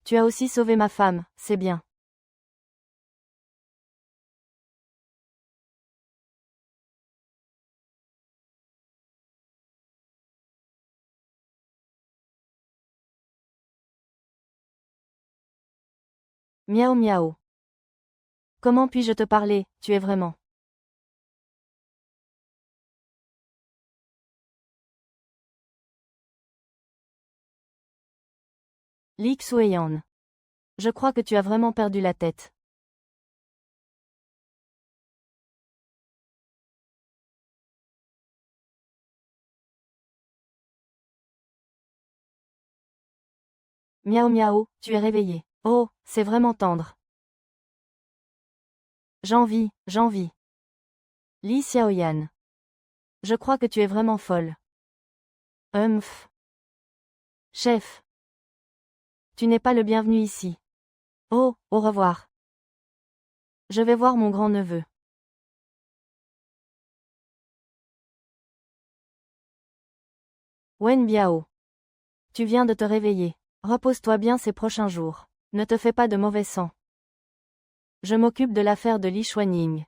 Tu as aussi sauvé ma femme, c'est bien. Miaou miaou. Comment puis-je te parler, tu es vraiment. Li Xueyan. Je crois que tu as vraiment perdu la tête. Miaou miaou, tu es réveillé. Oh, c'est vraiment tendre. J'envie, j'envie. Li Xiaoyan. Je crois que tu es vraiment folle. Humph. Chef. Tu n'es pas le bienvenu ici. Oh, au revoir. Je vais voir mon grand-neveu. Wen Biao. Tu viens de te réveiller. Repose-toi bien ces prochains jours. Ne te fais pas de mauvais sang. Je m'occupe de l'affaire de Li Xuanying.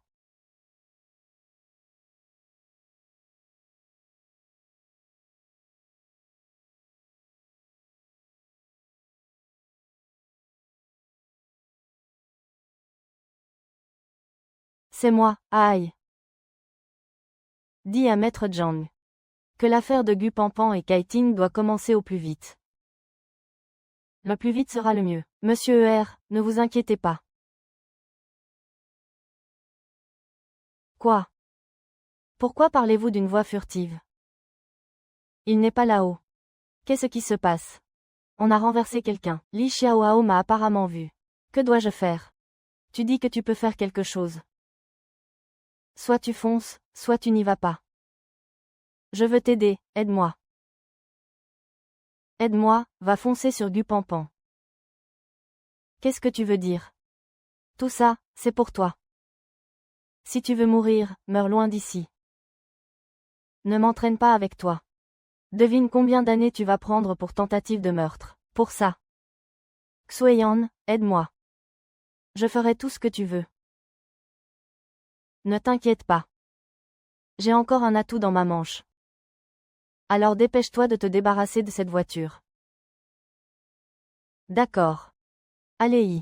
C'est moi, aïe. Dis à Maître Zhang. Que l'affaire de Gu Pampan et Kaiting doit commencer au plus vite. Le plus vite sera le mieux. Monsieur ER, ne vous inquiétez pas. Quoi? Pourquoi parlez-vous d'une voix furtive? Il n'est pas là-haut. Qu'est-ce qui se passe? On a renversé quelqu'un. Li Xiaohao m'a apparemment vu. Que dois-je faire? Tu dis que tu peux faire quelque chose. Soit tu fonces, soit tu n'y vas pas. Je veux t'aider, aide-moi. Aide-moi, va foncer sur Gu Pampan. Qu'est-ce que tu veux dire? Tout ça, c'est pour toi. Si tu veux mourir, meurs loin d'ici. Ne m'entraîne pas avec toi. Devine combien d'années tu vas prendre pour tentative de meurtre. Pour ça. Xueyan, aide-moi. Je ferai tout ce que tu veux. Ne t'inquiète pas. J'ai encore un atout dans ma manche. Alors dépêche-toi de te débarrasser de cette voiture. D'accord. Allez-y.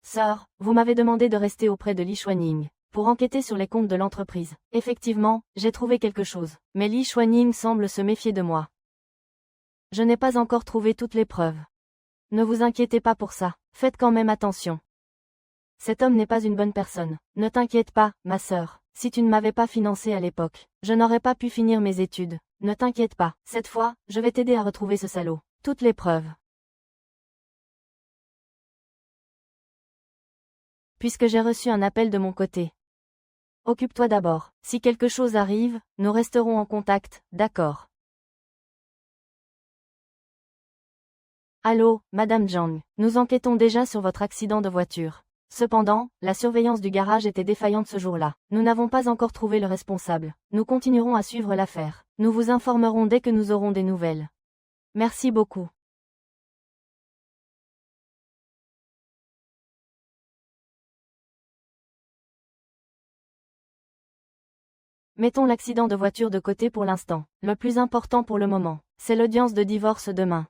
Sœur, vous m'avez demandé de rester auprès de Li Xuanying pour enquêter sur les comptes de l'entreprise. Effectivement, j'ai trouvé quelque chose. Mais Li Xuanying semble se méfier de moi. Je n'ai pas encore trouvé toutes les preuves. Ne vous inquiétez pas pour ça. Faites quand même attention. Cet homme n'est pas une bonne personne. Ne t'inquiète pas, ma sœur. Si tu ne m'avais pas financé à l'époque, je n'aurais pas pu finir mes études. Ne t'inquiète pas. Cette fois, je vais t'aider à retrouver ce salaud. Toutes les preuves. Puisque j'ai reçu un appel de mon côté. Occupe-toi d'abord. Si quelque chose arrive, nous resterons en contact, d'accord? Allô, Madame Zhang. Nous enquêtons déjà sur votre accident de voiture. Cependant, la surveillance du garage était défaillante ce jour-là. Nous n'avons pas encore trouvé le responsable. Nous continuerons à suivre l'affaire. Nous vous informerons dès que nous aurons des nouvelles. Merci beaucoup. Mettons l'accident de voiture de côté pour l'instant. Le plus important pour le moment, c'est l'audience de divorce demain.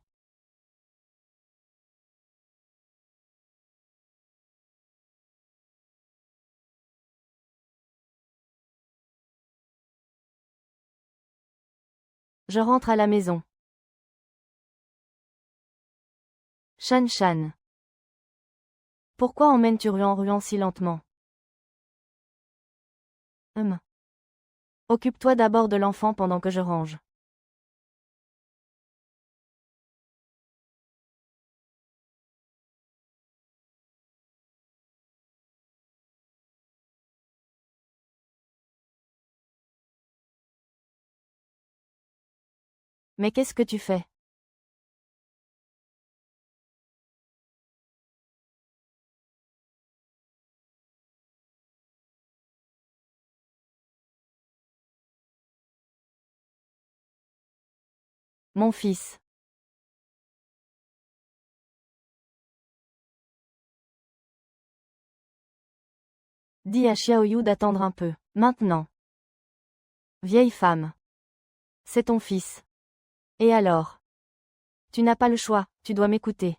Je rentre à la maison. Shan Shan. Pourquoi emmènes-tu Ruan Ruan si lentement? Occupe-toi d'abord de l'enfant pendant que je range. Mais qu'est-ce que tu fais? Mon fils. Dis à Xiaoyu d'attendre un peu. Maintenant. Vieille femme. C'est ton fils. Et alors? Tu n'as pas le choix, tu dois m'écouter.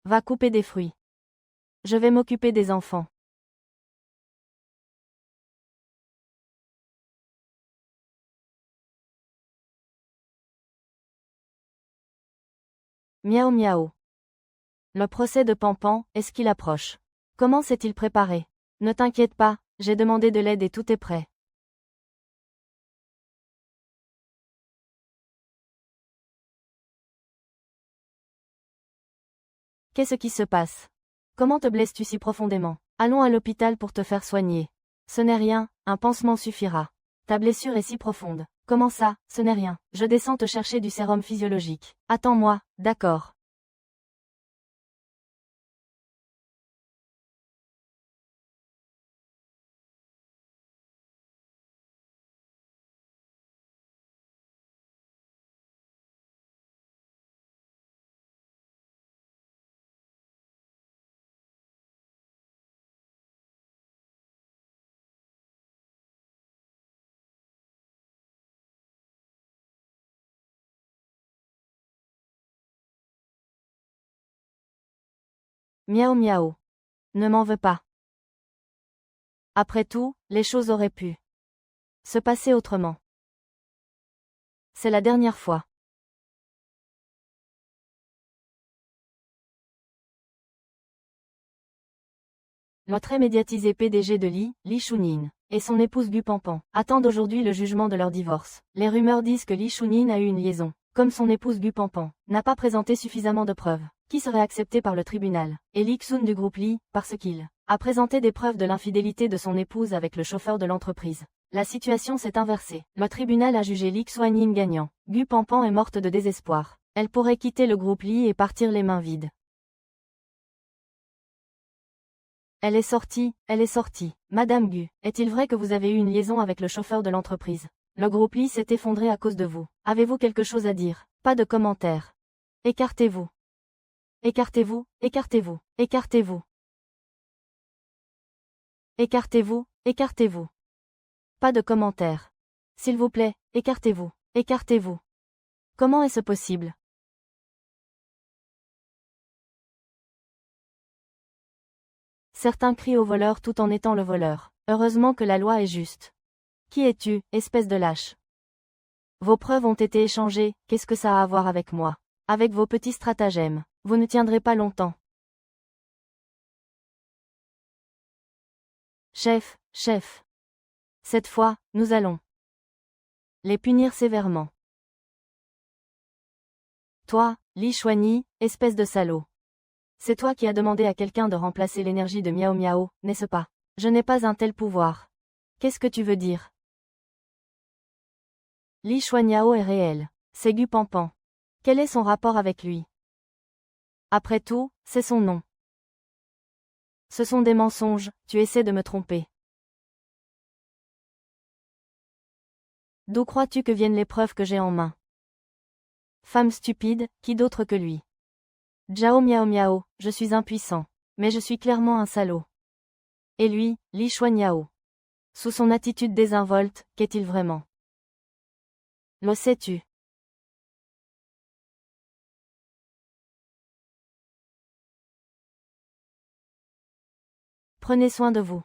Va couper des fruits. Je vais m'occuper des enfants. Miaou miaou. Le procès de Pampan, est-ce qu'il approche? Comment s'est-il préparé? Ne t'inquiète pas, j'ai demandé de l'aide et tout est prêt. Qu'est-ce qui se passe? Comment te blesses-tu si profondément? Allons à l'hôpital pour te faire soigner. Ce n'est rien, un pansement suffira. Ta blessure est si profonde. Comment ça, ce n'est rien. Je descends te chercher du sérum physiologique. Attends-moi, d'accord. Miaou miaou. Ne m'en veux pas. Après tout, les choses auraient pu se passer autrement. C'est la dernière fois. Le très médiatisé PDG de Li Shunin, et son épouse Gu Pampan, attendent aujourd'hui le jugement de leur divorce. Les rumeurs disent que Li Shunin a eu une liaison, comme son épouse Gu Pampan, n'a pas présenté suffisamment de preuves, qui seraient acceptées par le tribunal, et Li Xun du groupe Li, parce qu'il a présenté des preuves de l'infidélité de son épouse avec le chauffeur de l'entreprise. La situation s'est inversée. Le tribunal a jugé Li Xuanyin gagnant. Gu Pampan est morte de désespoir. Elle pourrait quitter le groupe Li et partir les mains vides. Elle est sortie. Madame Gu, est-il vrai que vous avez eu une liaison avec le chauffeur de l'entreprise? Le groupe Li s'est effondré à cause de vous. Avez-vous quelque chose à dire? Pas de commentaires. Écartez-vous. Écartez-vous, écartez-vous, écartez-vous. Écartez-vous, écartez-vous. Pas de commentaires. S'il vous plaît, écartez-vous, écartez-vous. Comment est-ce possible? Certains crient au voleur tout en étant le voleur. Heureusement que la loi est juste. Qui es-tu, espèce de lâche? Vos preuves ont été échangées, qu'est-ce que ça a à voir avec moi? Avec vos petits stratagèmes, vous ne tiendrez pas longtemps. Chef. Cette fois, nous allons les punir sévèrement. Toi, Li Shuanyi, espèce de salaud. C'est toi qui as demandé à quelqu'un de remplacer l'énergie de Miao Miao, n'est-ce pas? Je n'ai pas un tel pouvoir. Qu'est-ce que tu veux dire? Li Shuanyao est réel. C'est Gu Pampan. Quel est son rapport avec lui? Après tout, c'est son nom. Ce sont des mensonges, tu essaies de me tromper. D'où crois-tu que viennent les preuves que j'ai en main? Femme stupide, qui d'autre que lui? Jiao Miao Miao, je suis impuissant. Mais je suis clairement un salaud. Et lui, Li Shuanyao. Sous son attitude désinvolte, qu'est-il vraiment? Le sais-tu? Prenez soin de vous.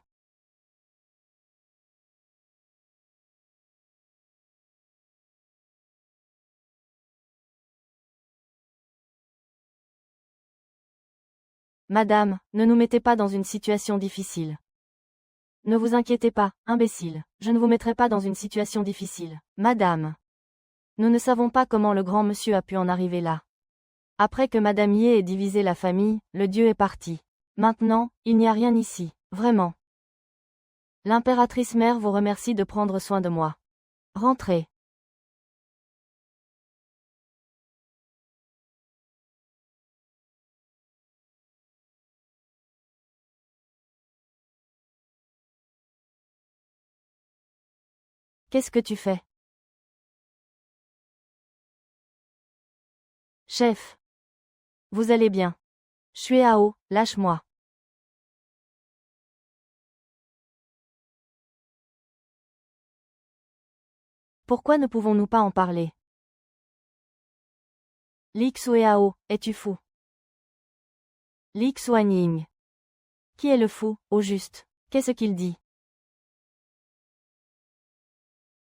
Madame, ne nous mettez pas dans une situation difficile. Ne vous inquiétez pas, imbécile. Je ne vous mettrai pas dans une situation difficile. Madame. Nous ne savons pas comment le grand monsieur a pu en arriver là. Après que Madame Ye ait divisé la famille, le dieu est parti. Maintenant, il n'y a rien ici, vraiment. L'impératrice mère vous remercie de prendre soin de moi. Rentrez. Qu'est-ce que tu fais? Chef. Vous allez bien. Xueao, lâche-moi. Pourquoi ne pouvons-nous pas en parler? Li Xueao, es-tu fou? Li Xuanying. Qui est le fou, au juste? Qu'est-ce qu'il dit?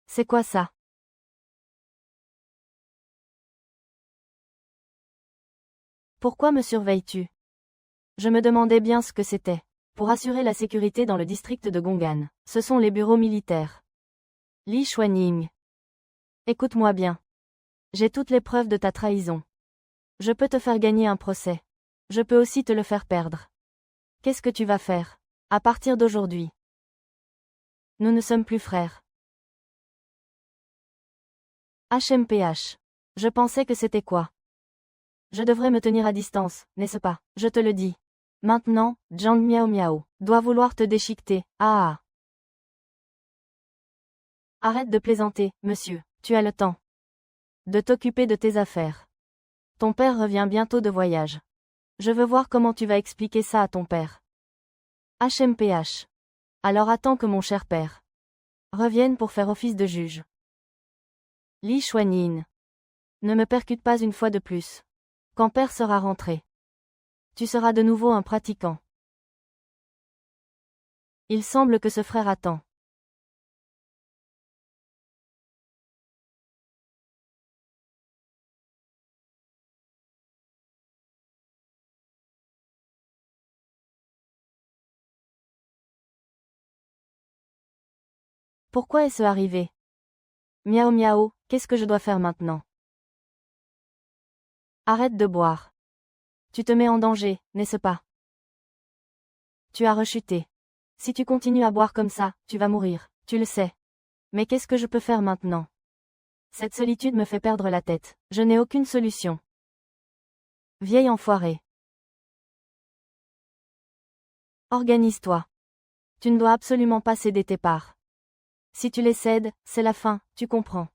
C'est quoi ça? Pourquoi me surveilles-tu? Je me demandais bien ce que c'était. Pour assurer la sécurité dans le district de Gongan. Ce sont les bureaux militaires. Li Xuanying. Écoute-moi bien. J'ai toutes les preuves de ta trahison. Je peux te faire gagner un procès. Je peux aussi te le faire perdre. Qu'est-ce que tu vas faire? À partir d'aujourd'hui. Nous ne sommes plus frères. HMPH. Je pensais que c'était quoi? Je devrais me tenir à distance, n'est-ce pas? Je te le dis. Maintenant, Zhang Miao Miao doit vouloir te déchiqueter. Ah. Arrête de plaisanter, monsieur. Tu as le temps de t'occuper de tes affaires. Ton père revient bientôt de voyage. Je veux voir comment tu vas expliquer ça à ton père. HMPH. Alors attends que mon cher père revienne pour faire office de juge. Li Xuanyin. Ne me percute pas une fois de plus. Quand père sera rentré, tu seras de nouveau un pratiquant. Il semble que ce frère attend. Pourquoi est-ce arrivé? Miao miao, qu'est-ce que je dois faire maintenant? Arrête de boire. Tu te mets en danger, n'est-ce pas? Tu as rechuté. Si tu continues à boire comme ça, tu vas mourir, tu le sais. Mais qu'est-ce que je peux faire maintenant? Cette solitude me fait perdre la tête. Je n'ai aucune solution. Vieille enfoirée. Organise-toi. Tu ne dois absolument pas céder tes parts. Si tu les cèdes, c'est la fin, tu comprends.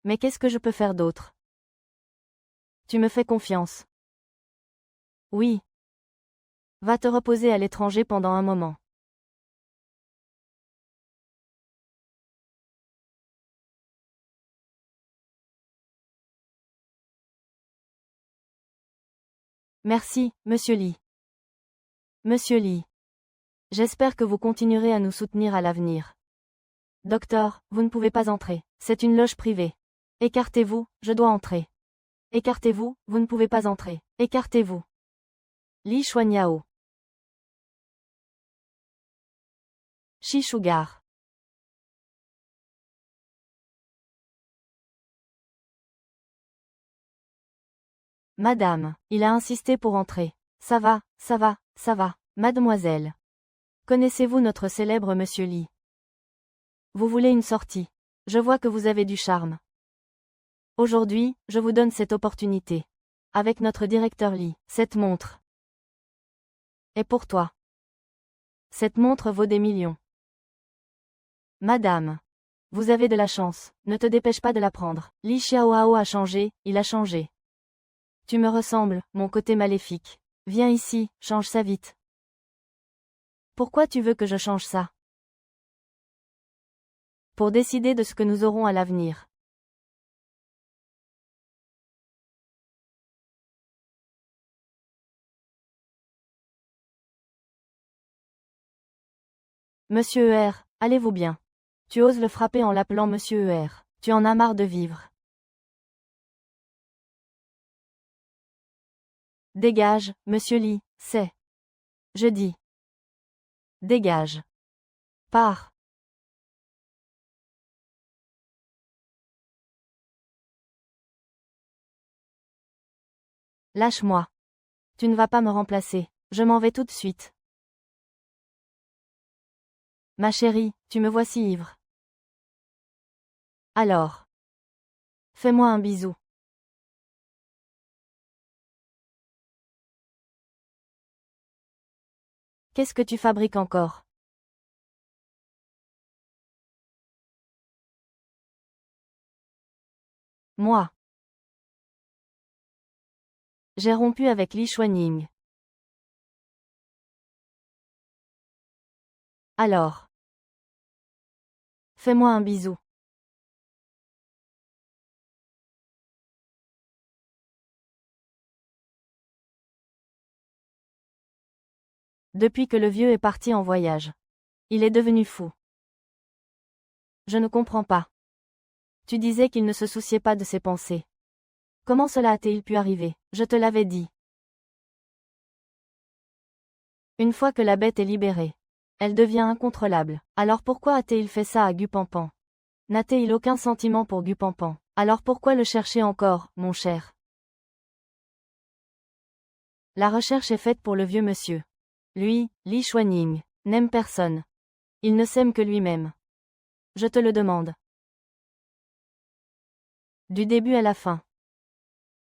Mais qu'est-ce que je peux faire d'autre? Tu me fais confiance. Oui. Va te reposer à l'étranger pendant un moment. Merci, Monsieur Li. Monsieur Li. J'espère que vous continuerez à nous soutenir à l'avenir. Docteur, vous ne pouvez pas entrer. C'est une loge privée. Écartez-vous, je dois entrer. Écartez-vous, vous ne pouvez pas entrer. Écartez-vous. Li Xuanyao. Shi Sugar. Madame, il a insisté pour entrer. Ça va, ça va, ça va, mademoiselle. Connaissez-vous notre célèbre Monsieur Li? Vous voulez une sortie? Je vois que vous avez du charme. Aujourd'hui, je vous donne cette opportunité. Avec notre directeur Li, cette montre est pour toi. Cette montre vaut des millions. Madame, vous avez de la chance, ne te dépêche pas de la prendre. Li Xiaohao a changé, il a changé. Tu me ressembles, mon côté maléfique. Viens ici, change ça vite. Pourquoi tu veux que je change ça? Pour décider de ce que nous aurons à l'avenir. Monsieur ER, allez-vous bien? Tu oses le frapper en l'appelant Monsieur ER. Tu en as marre de vivre. Dégage, Monsieur Li, c'est. Je dis. Dégage. Pars. Lâche-moi. Tu ne vas pas me remplacer. Je m'en vais tout de suite. Ma chérie, tu me vois si ivre. Alors. Fais-moi un bisou. Qu'est-ce que tu fabriques encore? Moi. J'ai rompu avec Li Xuanying. Alors. Fais-moi un bisou. Depuis que le vieux est parti en voyage. Il est devenu fou. Je ne comprends pas. Tu disais qu'il ne se souciait pas de ses pensées. Comment cela a-t-il pu arriver? Je te l'avais dit. Une fois que la bête est libérée, elle devient incontrôlable. Alors pourquoi a-t-il fait ça à Gupampan? N'a-t-il aucun sentiment pour Gupampan? Alors pourquoi le chercher encore, mon cher? La recherche est faite pour le vieux monsieur. Lui, Li Xuanying, n'aime personne. Il ne s'aime que lui-même. Je te le demande. Du début à la fin.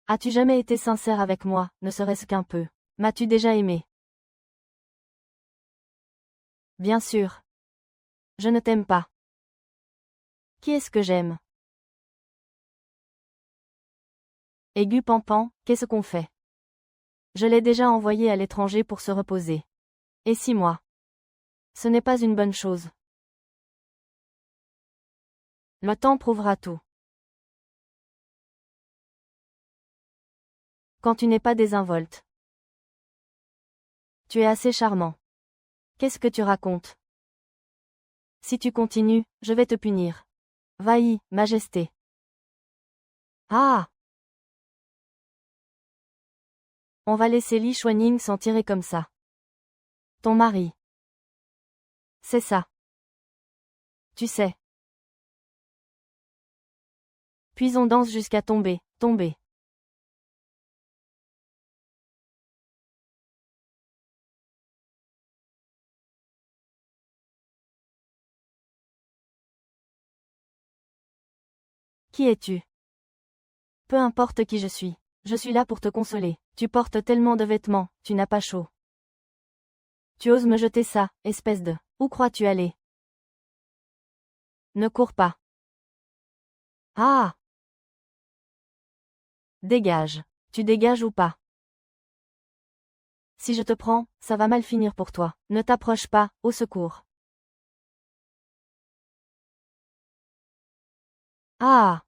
As-tu jamais été sincère avec moi, ne serait-ce qu'un peu? M'as-tu déjà aimé? Bien sûr. Je ne t'aime pas. Qui est-ce que j'aime? Et Gupampan, qu'est-ce qu'on fait? Je l'ai déjà envoyé à l'étranger pour se reposer. Et 6 mois. Ce n'est pas une bonne chose. Le temps prouvera tout. Quand tu n'es pas désinvolte. Tu es assez charmant. Qu'est-ce que tu racontes? Si tu continues, je vais te punir. Va-y, Majesté. Ah! On va laisser Li Xuanying s'en tirer comme ça. Ton mari. C'est ça. Tu sais. Puis on danse jusqu'à tomber, tomber. Qui es-tu? Peu importe qui je suis. Je suis là pour te consoler. Tu portes tellement de vêtements, tu n'as pas chaud. Tu oses me jeter ça, espèce de... Où crois-tu aller? Ne cours pas. Ah! Dégage. Tu dégages ou pas? Si je te prends, ça va mal finir pour toi. Ne t'approche pas, au secours. Ah!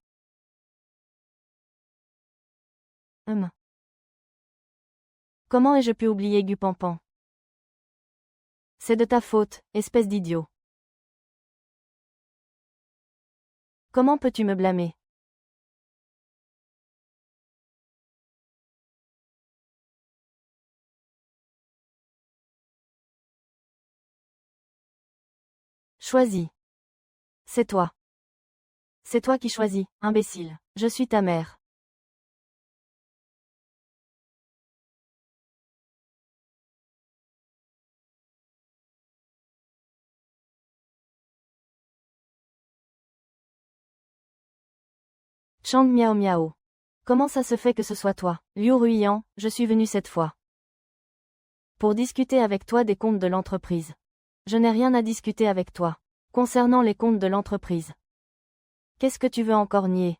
Comment ai-je pu oublier Gupampan? C'est de ta faute, espèce d'idiot. Comment peux-tu me blâmer? Choisis. C'est toi. C'est toi qui choisis, imbécile. Je suis ta mère. Chang Miao Miao. Comment ça se fait que ce soit toi? Liu Ruiyan, je suis venu cette fois. Pour discuter avec toi des comptes de l'entreprise. Je n'ai rien à discuter avec toi. Concernant les comptes de l'entreprise. Qu'est-ce que tu veux encore nier?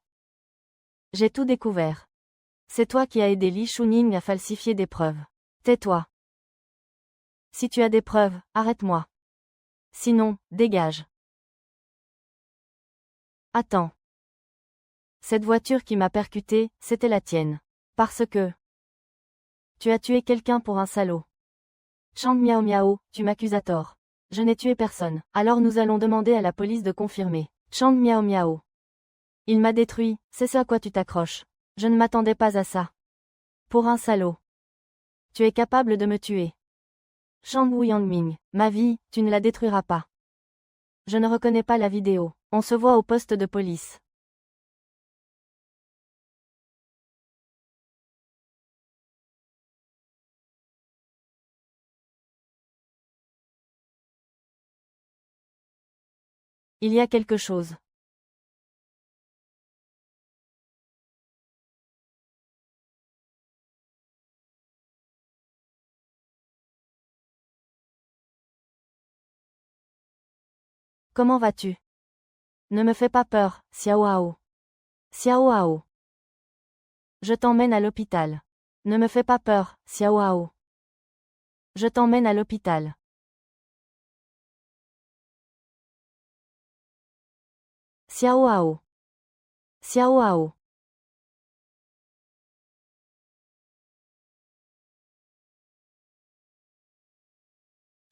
J'ai tout découvert. C'est toi qui as aidé Li Xuanying à falsifier des preuves. Tais-toi. Si tu as des preuves, arrête-moi. Sinon, dégage. Attends. Cette voiture qui m'a percuté, c'était la tienne. Parce que... Tu as tué quelqu'un pour un salaud. Chang Miao Miao, tu m'accuses à tort. Je n'ai tué personne. Alors nous allons demander à la police de confirmer. Chang Miao Miao. Il m'a détruit, c'est ce à quoi tu t'accroches. Je ne m'attendais pas à ça. Pour un salaud. Tu es capable de me tuer. Shang Wu Yangming, ma vie, tu ne la détruiras pas. Je ne reconnais pas la vidéo. On se voit au poste de police. Il y a quelque chose. Comment vas-tu? Ne me fais pas peur, Xiao Hao. Xiao Hao. Je t'emmène à l'hôpital. Ne me fais pas peur, Xiao Hao. Je t'emmène à l'hôpital. Xiao Hao. Xiao Hao.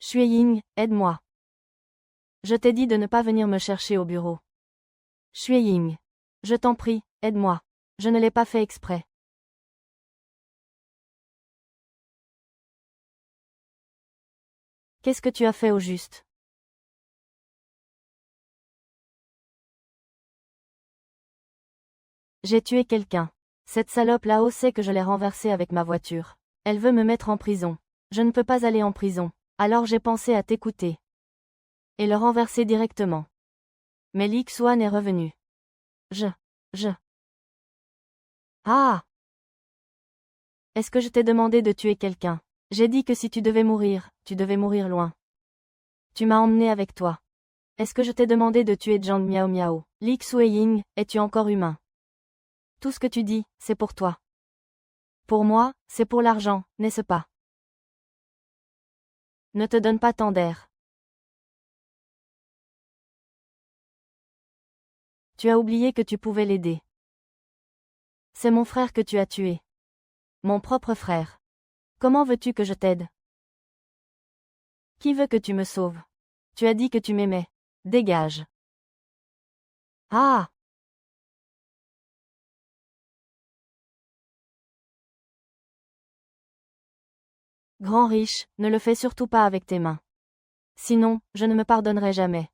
Xue Ying, aide-moi. Je t'ai dit de ne pas venir me chercher au bureau. Xue Ying. Je t'en prie, aide-moi. Je ne l'ai pas fait exprès. Qu'est-ce que tu as fait au juste? J'ai tué quelqu'un. Cette salope là-haut sait que je l'ai renversée avec ma voiture. Elle veut me mettre en prison. Je ne peux pas aller en prison. Alors j'ai pensé à t'écouter. Et le renverser directement. Mais Li Xuan est revenu. Je. Ah! Est-ce que je t'ai demandé de tuer quelqu'un? J'ai dit que si tu devais mourir, tu devais mourir loin. Tu m'as emmené avec toi. Est-ce que je t'ai demandé de tuer Zhang Miao Miao? Li Xueying, es-tu encore humain? Tout ce que tu dis, c'est pour toi. Pour moi, c'est pour l'argent, n'est-ce pas? Ne te donne pas tant d'air. Tu as oublié que tu pouvais l'aider. C'est mon frère que tu as tué. Mon propre frère. Comment veux-tu que je t'aide? Qui veut que tu me sauves? Tu as dit que tu m'aimais. Dégage. Ah! Grand riche, ne le fais surtout pas avec tes mains. Sinon, je ne me pardonnerai jamais.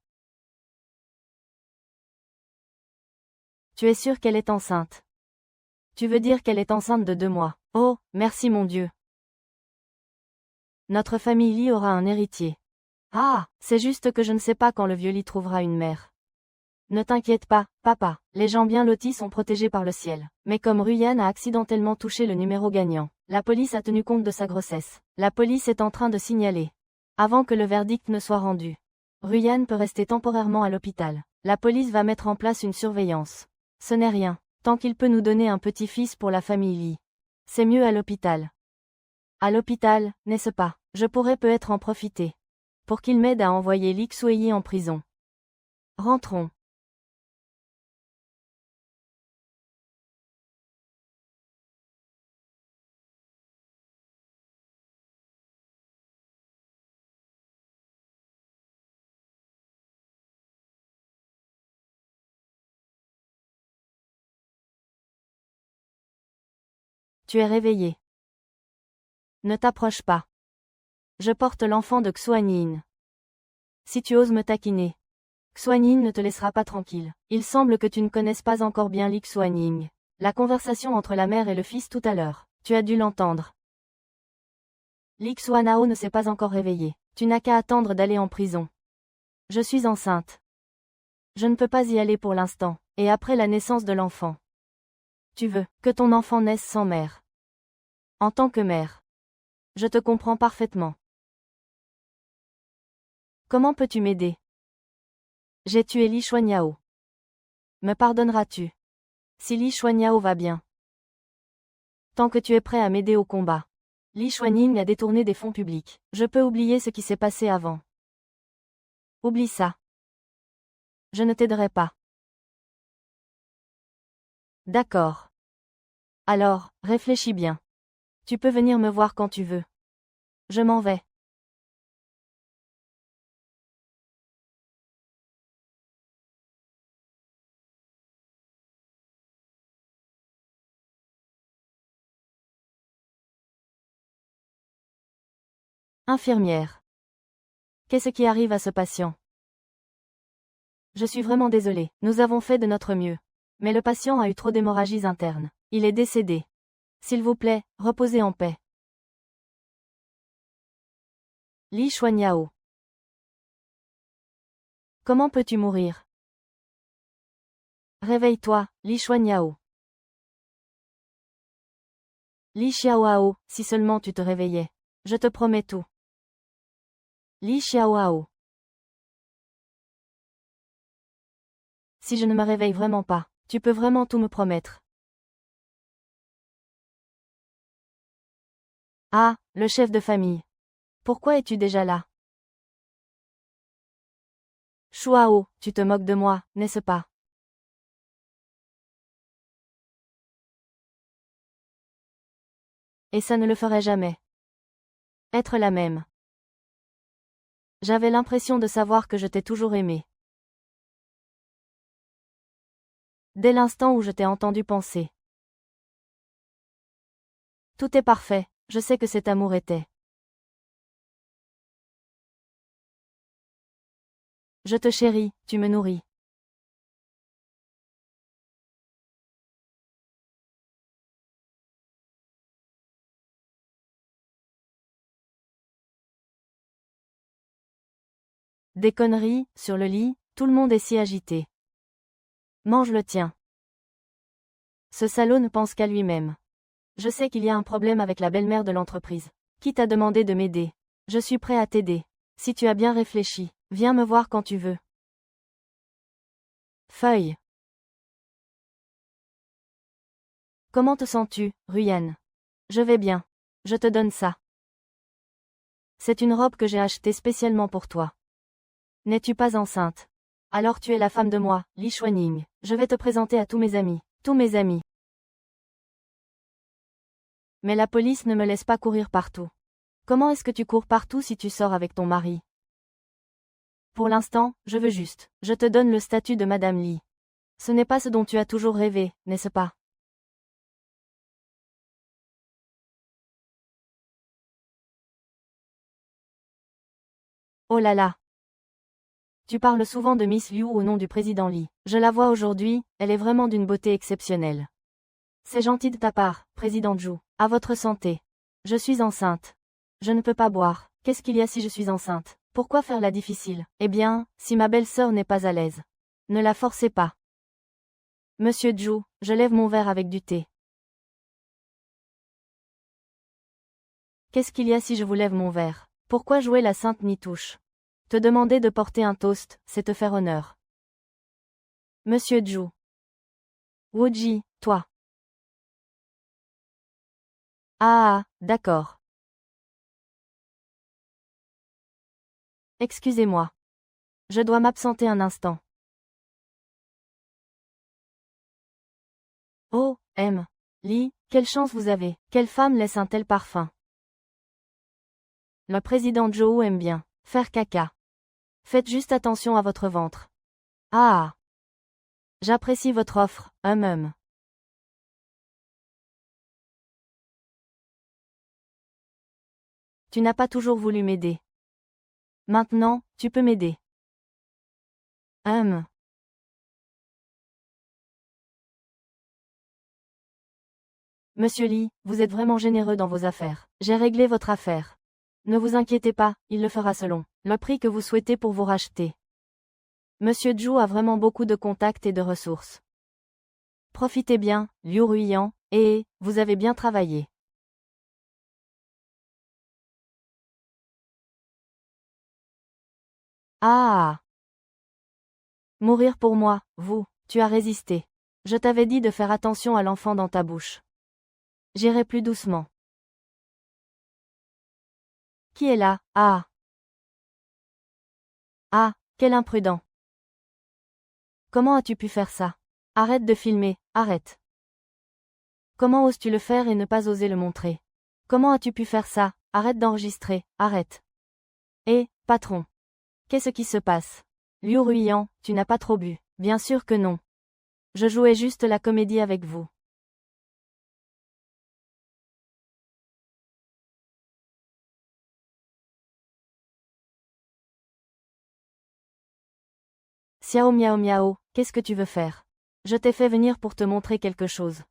Tu es sûr qu'elle est enceinte? Tu veux dire qu'elle est enceinte de 2 mois? Oh, merci mon Dieu. Notre famille Li aura un héritier. Ah, c'est juste que je ne sais pas quand le vieux Li trouvera une mère. Ne t'inquiète pas, papa, les gens bien lotis sont protégés par le ciel. Mais comme Ruyan a accidentellement touché le numéro gagnant, la police a tenu compte de sa grossesse. La police est en train de signaler. Avant que le verdict ne soit rendu. Ruyan peut rester temporairement à l'hôpital. La police va mettre en place une surveillance. Ce n'est rien, tant qu'il peut nous donner un petit-fils pour la famille Li. C'est mieux à l'hôpital. À l'hôpital, n'est-ce pas? Je pourrais peut-être en profiter. Pour qu'il m'aide à envoyer Li Xueyi en prison. Rentrons. Tu es réveillé. Ne t'approche pas. Je porte l'enfant de Xuanyin. Si tu oses me taquiner, Xuanyin ne te laissera pas tranquille. Il semble que tu ne connaisses pas encore bien Li Xuanying. La conversation entre la mère et le fils tout à l'heure, tu as dû l'entendre. Li Xuanao ne s'est pas encore réveillé. Tu n'as qu'à attendre d'aller en prison. Je suis enceinte. Je ne peux pas y aller pour l'instant, et après la naissance de l'enfant. Tu veux que ton enfant naisse sans mère. En tant que mère. Je te comprends parfaitement. Comment peux-tu m'aider? J'ai tué Li Xuanyao. Me pardonneras-tu? Si Li Xuanyao va bien. Tant que tu es prêt à m'aider au combat. Li Xuanying a détourné des fonds publics. Je peux oublier ce qui s'est passé avant. Oublie ça. Je ne t'aiderai pas. D'accord. Alors, réfléchis bien. Tu peux venir me voir quand tu veux. Je m'en vais. Infirmière. Qu'est-ce qui arrive à ce patient? Je suis vraiment désolée. Nous avons fait de notre mieux. Mais le patient a eu trop d'hémorragies internes. Il est décédé. S'il vous plaît, reposez en paix. Li Xuanyao. Comment peux-tu mourir? Réveille-toi, Li Xuanyao. Li Xiaoao, si seulement tu te réveillais. Je te promets tout. Li Xiaoao. Si je ne me réveille vraiment pas, tu peux vraiment tout me promettre. Ah, le chef de famille. Pourquoi es-tu déjà là? Shuao, tu te moques de moi, n'est-ce pas? Et ça ne le ferait jamais. Être la même. J'avais l'impression de savoir que je t'ai toujours aimé. Dès l'instant où je t'ai entendu penser. Tout est parfait, je sais que cet amour était. Je te chéris, tu me nourris. Des conneries, sur le lit, tout le monde est si agité. Mange le tien. Ce salaud ne pense qu'à lui-même. Je sais qu'il y a un problème avec la belle-mère de l'entreprise. Qui t'a demandé de m'aider? Je suis prêt à t'aider. Si tu as bien réfléchi, viens me voir quand tu veux. Feuille. Comment te sens-tu, Ruyen? Je vais bien. Je te donne ça. C'est une robe que j'ai achetée spécialement pour toi. N'es-tu pas enceinte? Alors tu es la femme de moi, Li Xuanying. Je vais te présenter à tous mes amis. Tous mes amis. Mais la police ne me laisse pas courir partout. Comment est-ce que tu cours partout si tu sors avec ton mari? Pour l'instant, je veux juste. Je te donne le statut de Madame Li. Ce n'est pas ce dont tu as toujours rêvé, n'est-ce pas? Oh là là. Tu parles souvent de Miss Liu au nom du président Li. Je la vois aujourd'hui, elle est vraiment d'une beauté exceptionnelle. C'est gentil de ta part, président Zhu. À votre santé. Je suis enceinte. Je ne peux pas boire. Qu'est-ce qu'il y a si je suis enceinte? Pourquoi faire la difficile? Eh bien, si ma belle-sœur n'est pas à l'aise. Ne la forcez pas. Monsieur Zhu, je lève mon verre avec du thé. Qu'est-ce qu'il y a si je vous lève mon verre? Pourquoi jouer la sainte Nitouche? Te demander de porter un toast, c'est te faire honneur. Monsieur Zhu. Wuji, toi. Ah, d'accord. Excusez-moi. Je dois m'absenter un instant. Oh, M. Li, quelle chance vous avez. Quelle femme laisse un tel parfum? Le président Zhou aime bien faire caca. Faites juste attention à votre ventre. Ah. J'apprécie votre offre, hum. Tu n'as pas toujours voulu m'aider. Maintenant, tu peux m'aider. Monsieur Li, vous êtes vraiment généreux dans vos affaires. J'ai réglé votre affaire. Ne vous inquiétez pas, il le fera selon le prix que vous souhaitez pour vous racheter. Monsieur Zhu a vraiment beaucoup de contacts et de ressources. Profitez bien, Liu Ruiyan, et vous avez bien travaillé. Ah. Mourir pour moi, vous, tu as résisté. Je t'avais dit de faire attention à l'enfant dans ta bouche. J'irai plus doucement. Qui est là? Ah. Ah, quel imprudent. Comment as-tu pu faire ça? Arrête de filmer, arrête. Comment oses-tu le faire et ne pas oser le montrer? Comment as-tu pu faire ça? Arrête d'enregistrer, arrête. Eh, patron. Qu'est-ce qui se passe? Liu Ruiyan, tu n'as pas trop bu. Bien sûr que non. Je jouais juste la comédie avec vous. Xiao miao miao, qu'est-ce que tu veux faire? Je t'ai fait venir pour te montrer quelque chose.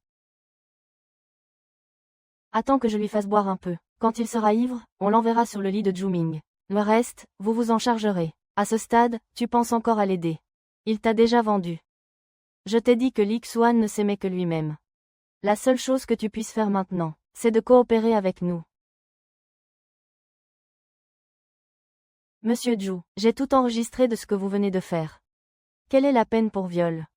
Attends que je lui fasse boire un peu. Quand il sera ivre, on l'enverra sur le lit de Juming. Le reste, vous vous en chargerez. À ce stade, tu penses encore à l'aider. Il t'a déjà vendu. Je t'ai dit que Li Xuan ne s'aimait que lui-même. La seule chose que tu puisses faire maintenant, c'est de coopérer avec nous. Monsieur Zhu, j'ai tout enregistré de ce que vous venez de faire. Quelle est la peine pour viol?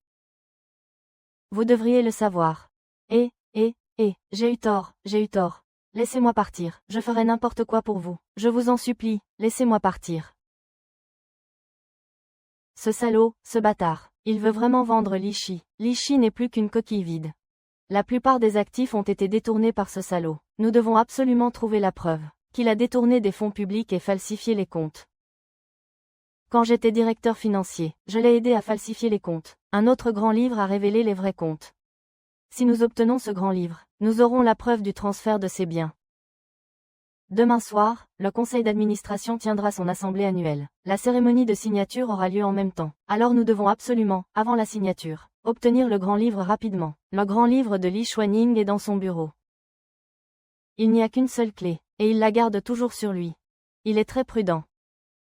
Vous devriez le savoir. J'ai eu tort, j'ai eu tort. Laissez-moi partir, je ferai n'importe quoi pour vous. Je vous en supplie, laissez-moi partir. Ce salaud, ce bâtard. Il veut vraiment vendre Li Shi. Li Shi n'est plus qu'une coquille vide. La plupart des actifs ont été détournés par ce salaud. Nous devons absolument trouver la preuve qu'il a détourné des fonds publics et falsifié les comptes. Quand j'étais directeur financier, je l'ai aidé à falsifier les comptes. Un autre grand livre a révélé les vrais comptes. Si nous obtenons ce grand livre, nous aurons la preuve du transfert de ces biens. Demain soir, le conseil d'administration tiendra son assemblée annuelle. La cérémonie de signature aura lieu en même temps. Alors nous devons absolument, avant la signature, obtenir le grand livre rapidement. Le grand livre de Li Xuanying est dans son bureau. Il n'y a qu'une seule clé, et il la garde toujours sur lui. Il est très prudent.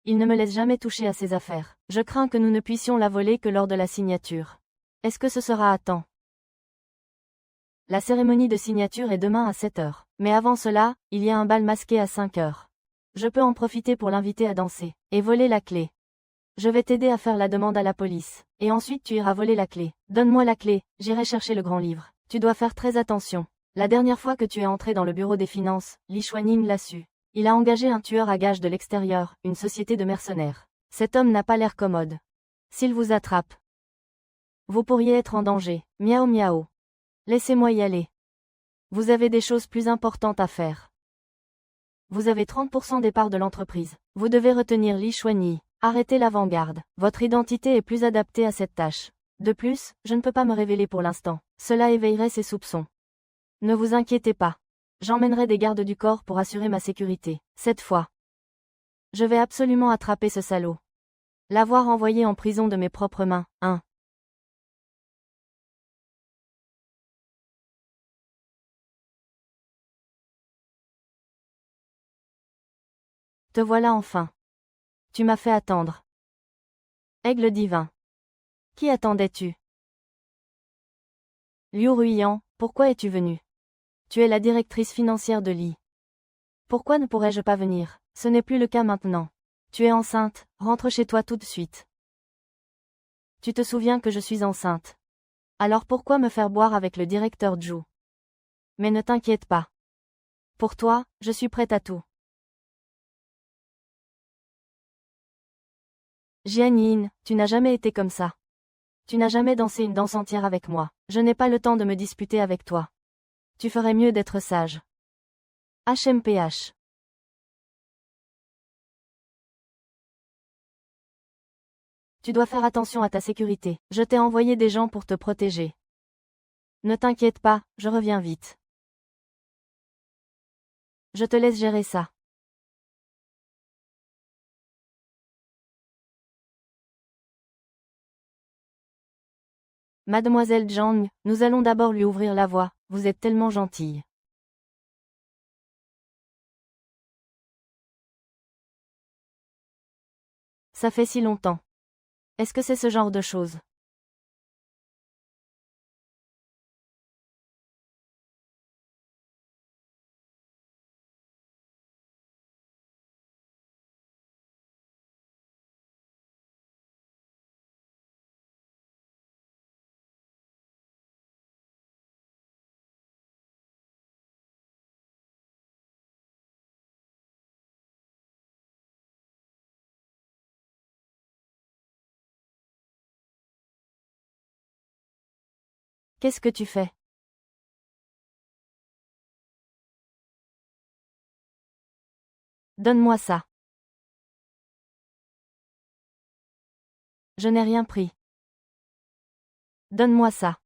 Il ne me laisse jamais toucher à ses affaires. Je crains que nous ne puissions la voler que lors de la signature. Est-ce que ce sera à temps? La cérémonie de signature est demain à 7 heures. Mais avant cela, il y a un bal masqué à 5 heures. Je peux en profiter pour l'inviter à danser, et voler la clé. Je vais t'aider à faire la demande à la police, et ensuite tu iras voler la clé. Donne-moi la clé, j'irai chercher le grand livre. Tu dois faire très attention. La dernière fois que tu es entré dans le bureau des finances, Li Xuanying l'a su. Il a engagé un tueur à gages de l'extérieur, une société de mercenaires. Cet homme n'a pas l'air commode. S'il vous attrape, vous pourriez être en danger. Miao miao. Laissez-moi y aller. Vous avez des choses plus importantes à faire. Vous avez 30% des parts de l'entreprise. Vous devez retenir Li Xuanyi. Arrêtez l'avant-garde. Votre identité est plus adaptée à cette tâche. De plus, je ne peux pas me révéler pour l'instant. Cela éveillerait ses soupçons. Ne vous inquiétez pas. J'emmènerai des gardes du corps pour assurer ma sécurité. Cette fois. Je vais absolument attraper ce salaud. L'avoir envoyé en prison de mes propres mains. 1. Te voilà enfin. Tu m'as fait attendre. Aigle divin. Qui attendais-tu? Liu Ruiyan, pourquoi es-tu venue? Tu es la directrice financière de Li. Pourquoi ne pourrais-je pas venir? Ce n'est plus le cas maintenant. Tu es enceinte, rentre chez toi tout de suite. Tu te souviens que je suis enceinte. Alors pourquoi me faire boire avec le directeur Zhu? Mais ne t'inquiète pas. Pour toi, je suis prête à tout. Jian, tu n'as jamais été comme ça. Tu n'as jamais dansé une danse entière avec moi. Je n'ai pas le temps de me disputer avec toi. Tu ferais mieux d'être sage. HMPH. Tu dois faire attention à ta sécurité. Je t'ai envoyé des gens pour te protéger. Ne t'inquiète pas, je reviens vite. Je te laisse gérer ça. Mademoiselle Zhang, nous allons d'abord lui ouvrir la voie, vous êtes tellement gentille. Ça fait si longtemps. Est-ce que c'est ce genre de choses? Qu'est-ce que tu fais? Donne-moi ça. Je n'ai rien pris. Donne-moi ça.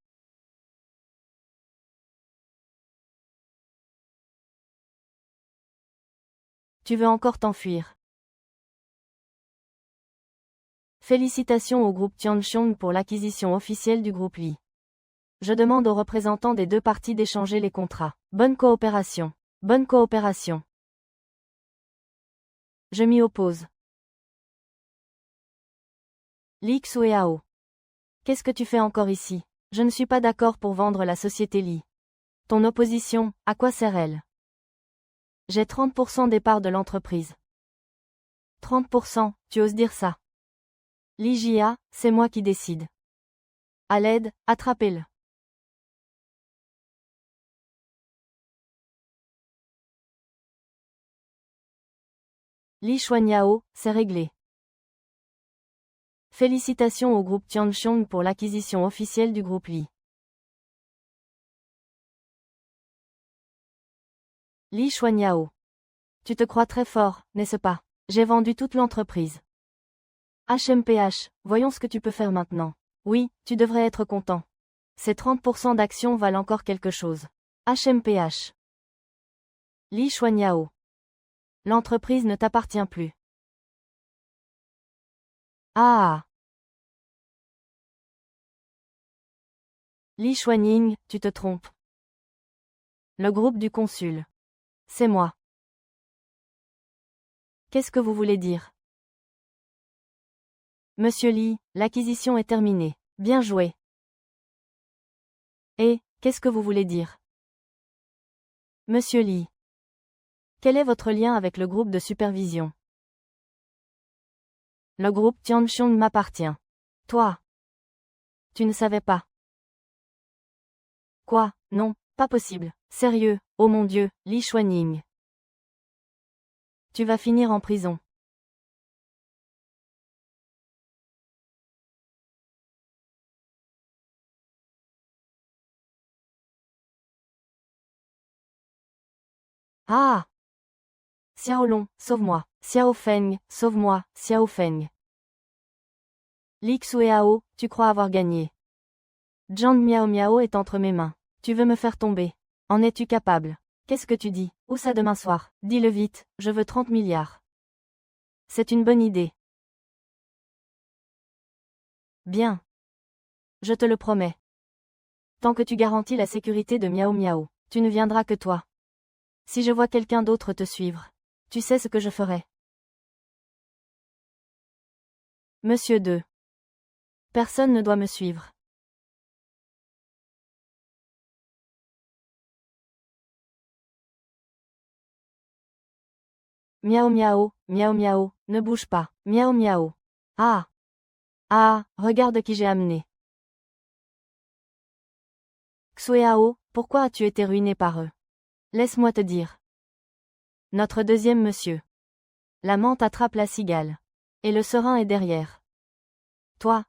Tu veux encore t'enfuir? Félicitations au groupe Tianxiong pour l'acquisition officielle du groupe Li. Je demande aux représentants des deux parties d'échanger les contrats. Bonne coopération. Bonne coopération. Je m'y oppose. Li Xueao. Qu'est-ce que tu fais encore ici? Je ne suis pas d'accord pour vendre la société Li. Ton opposition, à quoi sert-elle? J'ai 30% des parts de l'entreprise. 30%, tu oses dire ça? Li Jia, c'est moi qui décide. À l'aide, attrapez-le. Li Xuanyao, c'est réglé. Félicitations au groupe Tianxiong pour l'acquisition officielle du groupe Li. Li Xuanyao. Tu te crois très fort, n'est-ce pas? J'ai vendu toute l'entreprise. HMPH, voyons ce que tu peux faire maintenant. Oui, tu devrais être content. Ces 30% d'actions valent encore quelque chose. HMPH. Li Xuanyao. L'entreprise ne t'appartient plus. Ah. Li Xuanying, tu te trompes. Le groupe du consul. C'est moi. Qu'est-ce que vous voulez dire? Monsieur Li, l'acquisition est terminée. Bien joué. Et, qu'est-ce que vous voulez dire? Monsieur Li. Quel est votre lien avec le groupe de supervision? Le groupe Tianxiong m'appartient. Toi. Tu ne savais pas. Quoi? Non, pas possible. Sérieux, oh mon Dieu, Li Xuanying. Tu vas finir en prison. Ah! Xiaolong, sauve-moi. Xiao Feng, sauve-moi, Xiao Feng. Li Xueao, tu crois avoir gagné. Zhang Miao Miao est entre mes mains. Tu veux me faire tomber. En es-tu capable? Qu'est-ce que tu dis? Où ça demain soir? Dis-le vite, je veux 30 milliards. C'est une bonne idée. Bien. Je te le promets. Tant que tu garantis la sécurité de Miao Miao, tu ne viendras que toi. Si je vois quelqu'un d'autre te suivre, tu sais ce que je ferai. Monsieur 2. Personne ne doit me suivre. Miao Miao, Miao Miao, ne bouge pas. Miao Miao. Ah. Ah, regarde qui j'ai amené. Xueao, pourquoi as-tu été ruiné par eux? Laisse-moi te dire. Notre deuxième monsieur. La menthe attrape la cigale. Et le serin est derrière. Toi.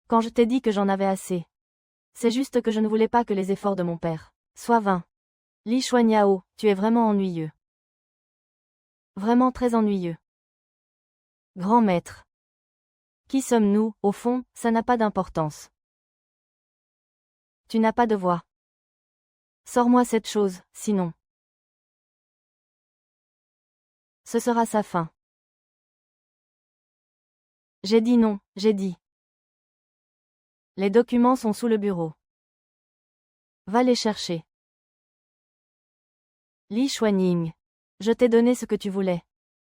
Quand je t'ai dit que j'en avais assez. C'est juste que je ne voulais pas que les efforts de mon père soient vains. Li Xuanyao, tu es vraiment ennuyeux. Vraiment très ennuyeux. Grand maître. Qui sommes-nous, au fond, ça n'a pas d'importance. Tu n'as pas de voix. Sors-moi cette chose, sinon. Ce sera sa fin. J'ai dit non, j'ai dit. Les documents sont sous le bureau. Va les chercher. Li Xuanying. Je t'ai donné ce que tu voulais.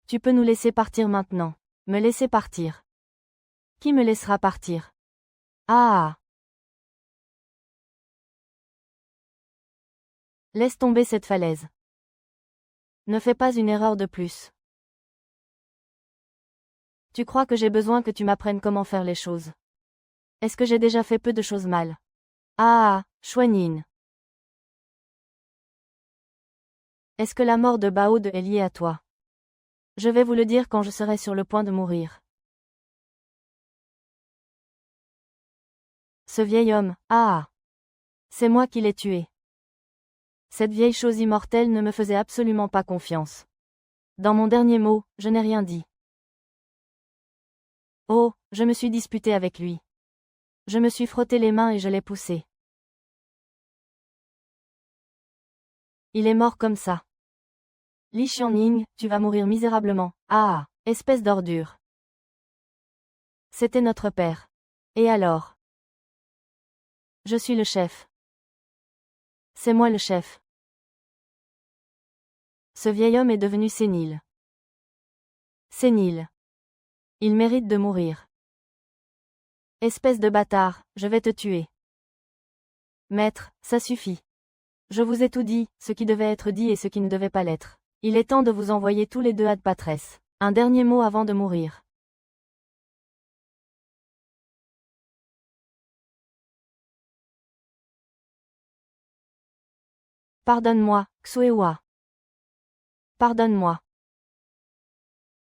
Tu peux nous laisser partir maintenant. Me laisser partir. Qui me laissera partir? Ah! Laisse tomber cette falaise. Ne fais pas une erreur de plus. Tu crois que j'ai besoin que tu m'apprennes comment faire les choses? Est-ce que j'ai déjà fait peu de choses mal? Ah, Xuanying. Est-ce que la mort de Baoud est liée à toi? Je vais vous le dire quand je serai sur le point de mourir. Ce vieil homme, ah! C'est moi qui l'ai tué. Cette vieille chose immortelle ne me faisait absolument pas confiance. Dans mon dernier mot, je n'ai rien dit. Oh, je me suis disputé avec lui. Je me suis frotté les mains et je l'ai poussé. Il est mort comme ça. Li Xianying, tu vas mourir misérablement. Ah, espèce d'ordure. C'était notre père. Et alors? Je suis le chef. C'est moi le chef. Ce vieil homme est devenu sénile. Sénile. Il mérite de mourir. Espèce de bâtard, je vais te tuer. Maître, ça suffit. Je vous ai tout dit, ce qui devait être dit et ce qui ne devait pas l'être. Il est temps de vous envoyer tous les deux ad patres. Un dernier mot avant de mourir. Pardonne-moi, Xuewa. Pardonne-moi.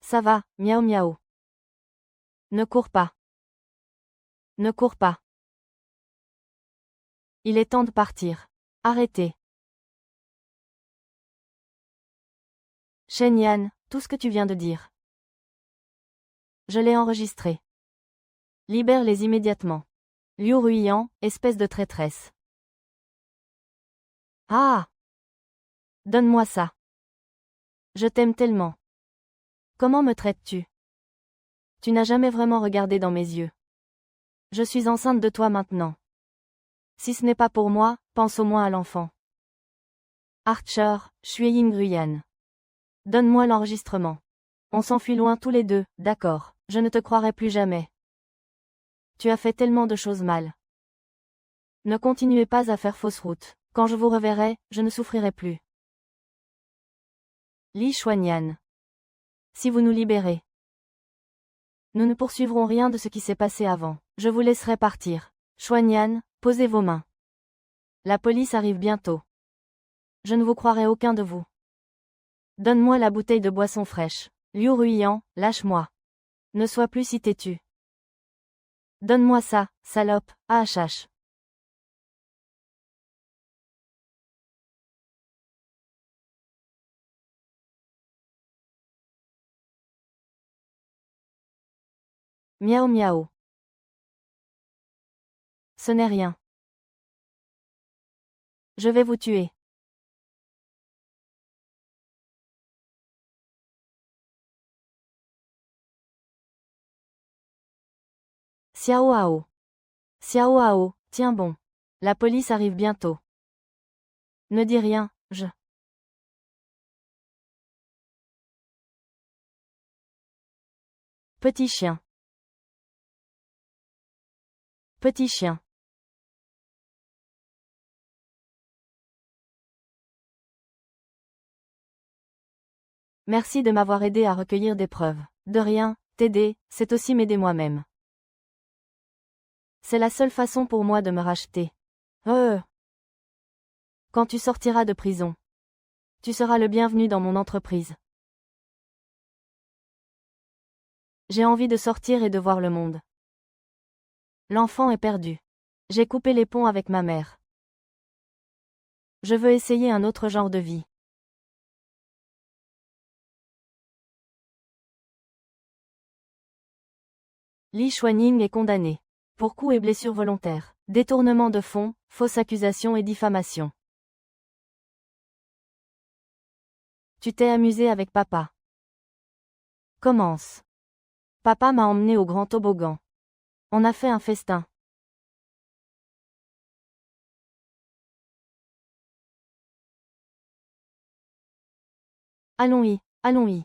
Ça va, miaou miaou. Ne cours pas. Ne cours pas. Il est temps de partir. Arrêtez. Shen Yan, tout ce que tu viens de dire. Je l'ai enregistré. Libère-les immédiatement. Liu Ruiyan, espèce de traîtresse. Ah! Donne-moi ça. Je t'aime tellement. Comment me traites-tu? Tu n'as jamais vraiment regardé dans mes yeux. Je suis enceinte de toi maintenant. Si ce n'est pas pour moi, pense au moins à l'enfant. Archer, Shueyin Gruyan. Donne-moi l'enregistrement. On s'enfuit loin tous les deux, d'accord, je ne te croirai plus jamais. Tu as fait tellement de choses mal. Ne continuez pas à faire fausse route. Quand je vous reverrai, je ne souffrirai plus. Li Xuanyan. Si vous nous libérez. Nous ne poursuivrons rien de ce qui s'est passé avant. Je vous laisserai partir. Xuanyan, posez vos mains. La police arrive bientôt. Je ne vous croirai aucun de vous. Donne-moi la bouteille de boisson fraîche. Liu Ruiyan, lâche-moi. Ne sois plus si têtu. Donne-moi ça, salope, AHH. Miaou miaou. Ce n'est rien. Je vais vous tuer. Xiao Hao. Xiao Hao, tiens bon. La police arrive bientôt. Ne dis rien, je. Petit chien. Petit chien. Merci de m'avoir aidé à recueillir des preuves. De rien, t'aider, c'est aussi m'aider moi-même. C'est la seule façon pour moi de me racheter. Quand tu sortiras de prison. Tu seras le bienvenu dans mon entreprise. J'ai envie de sortir et de voir le monde. L'enfant est perdu. J'ai coupé les ponts avec ma mère. Je veux essayer un autre genre de vie. Li Xuanning est condamné. Pour coups et blessures volontaires, détournement de fonds, fausse accusation et diffamation. Tu t'es amusé avec papa. Commence. Papa m'a emmené au grand toboggan. On a fait un festin. Allons-y, allons-y.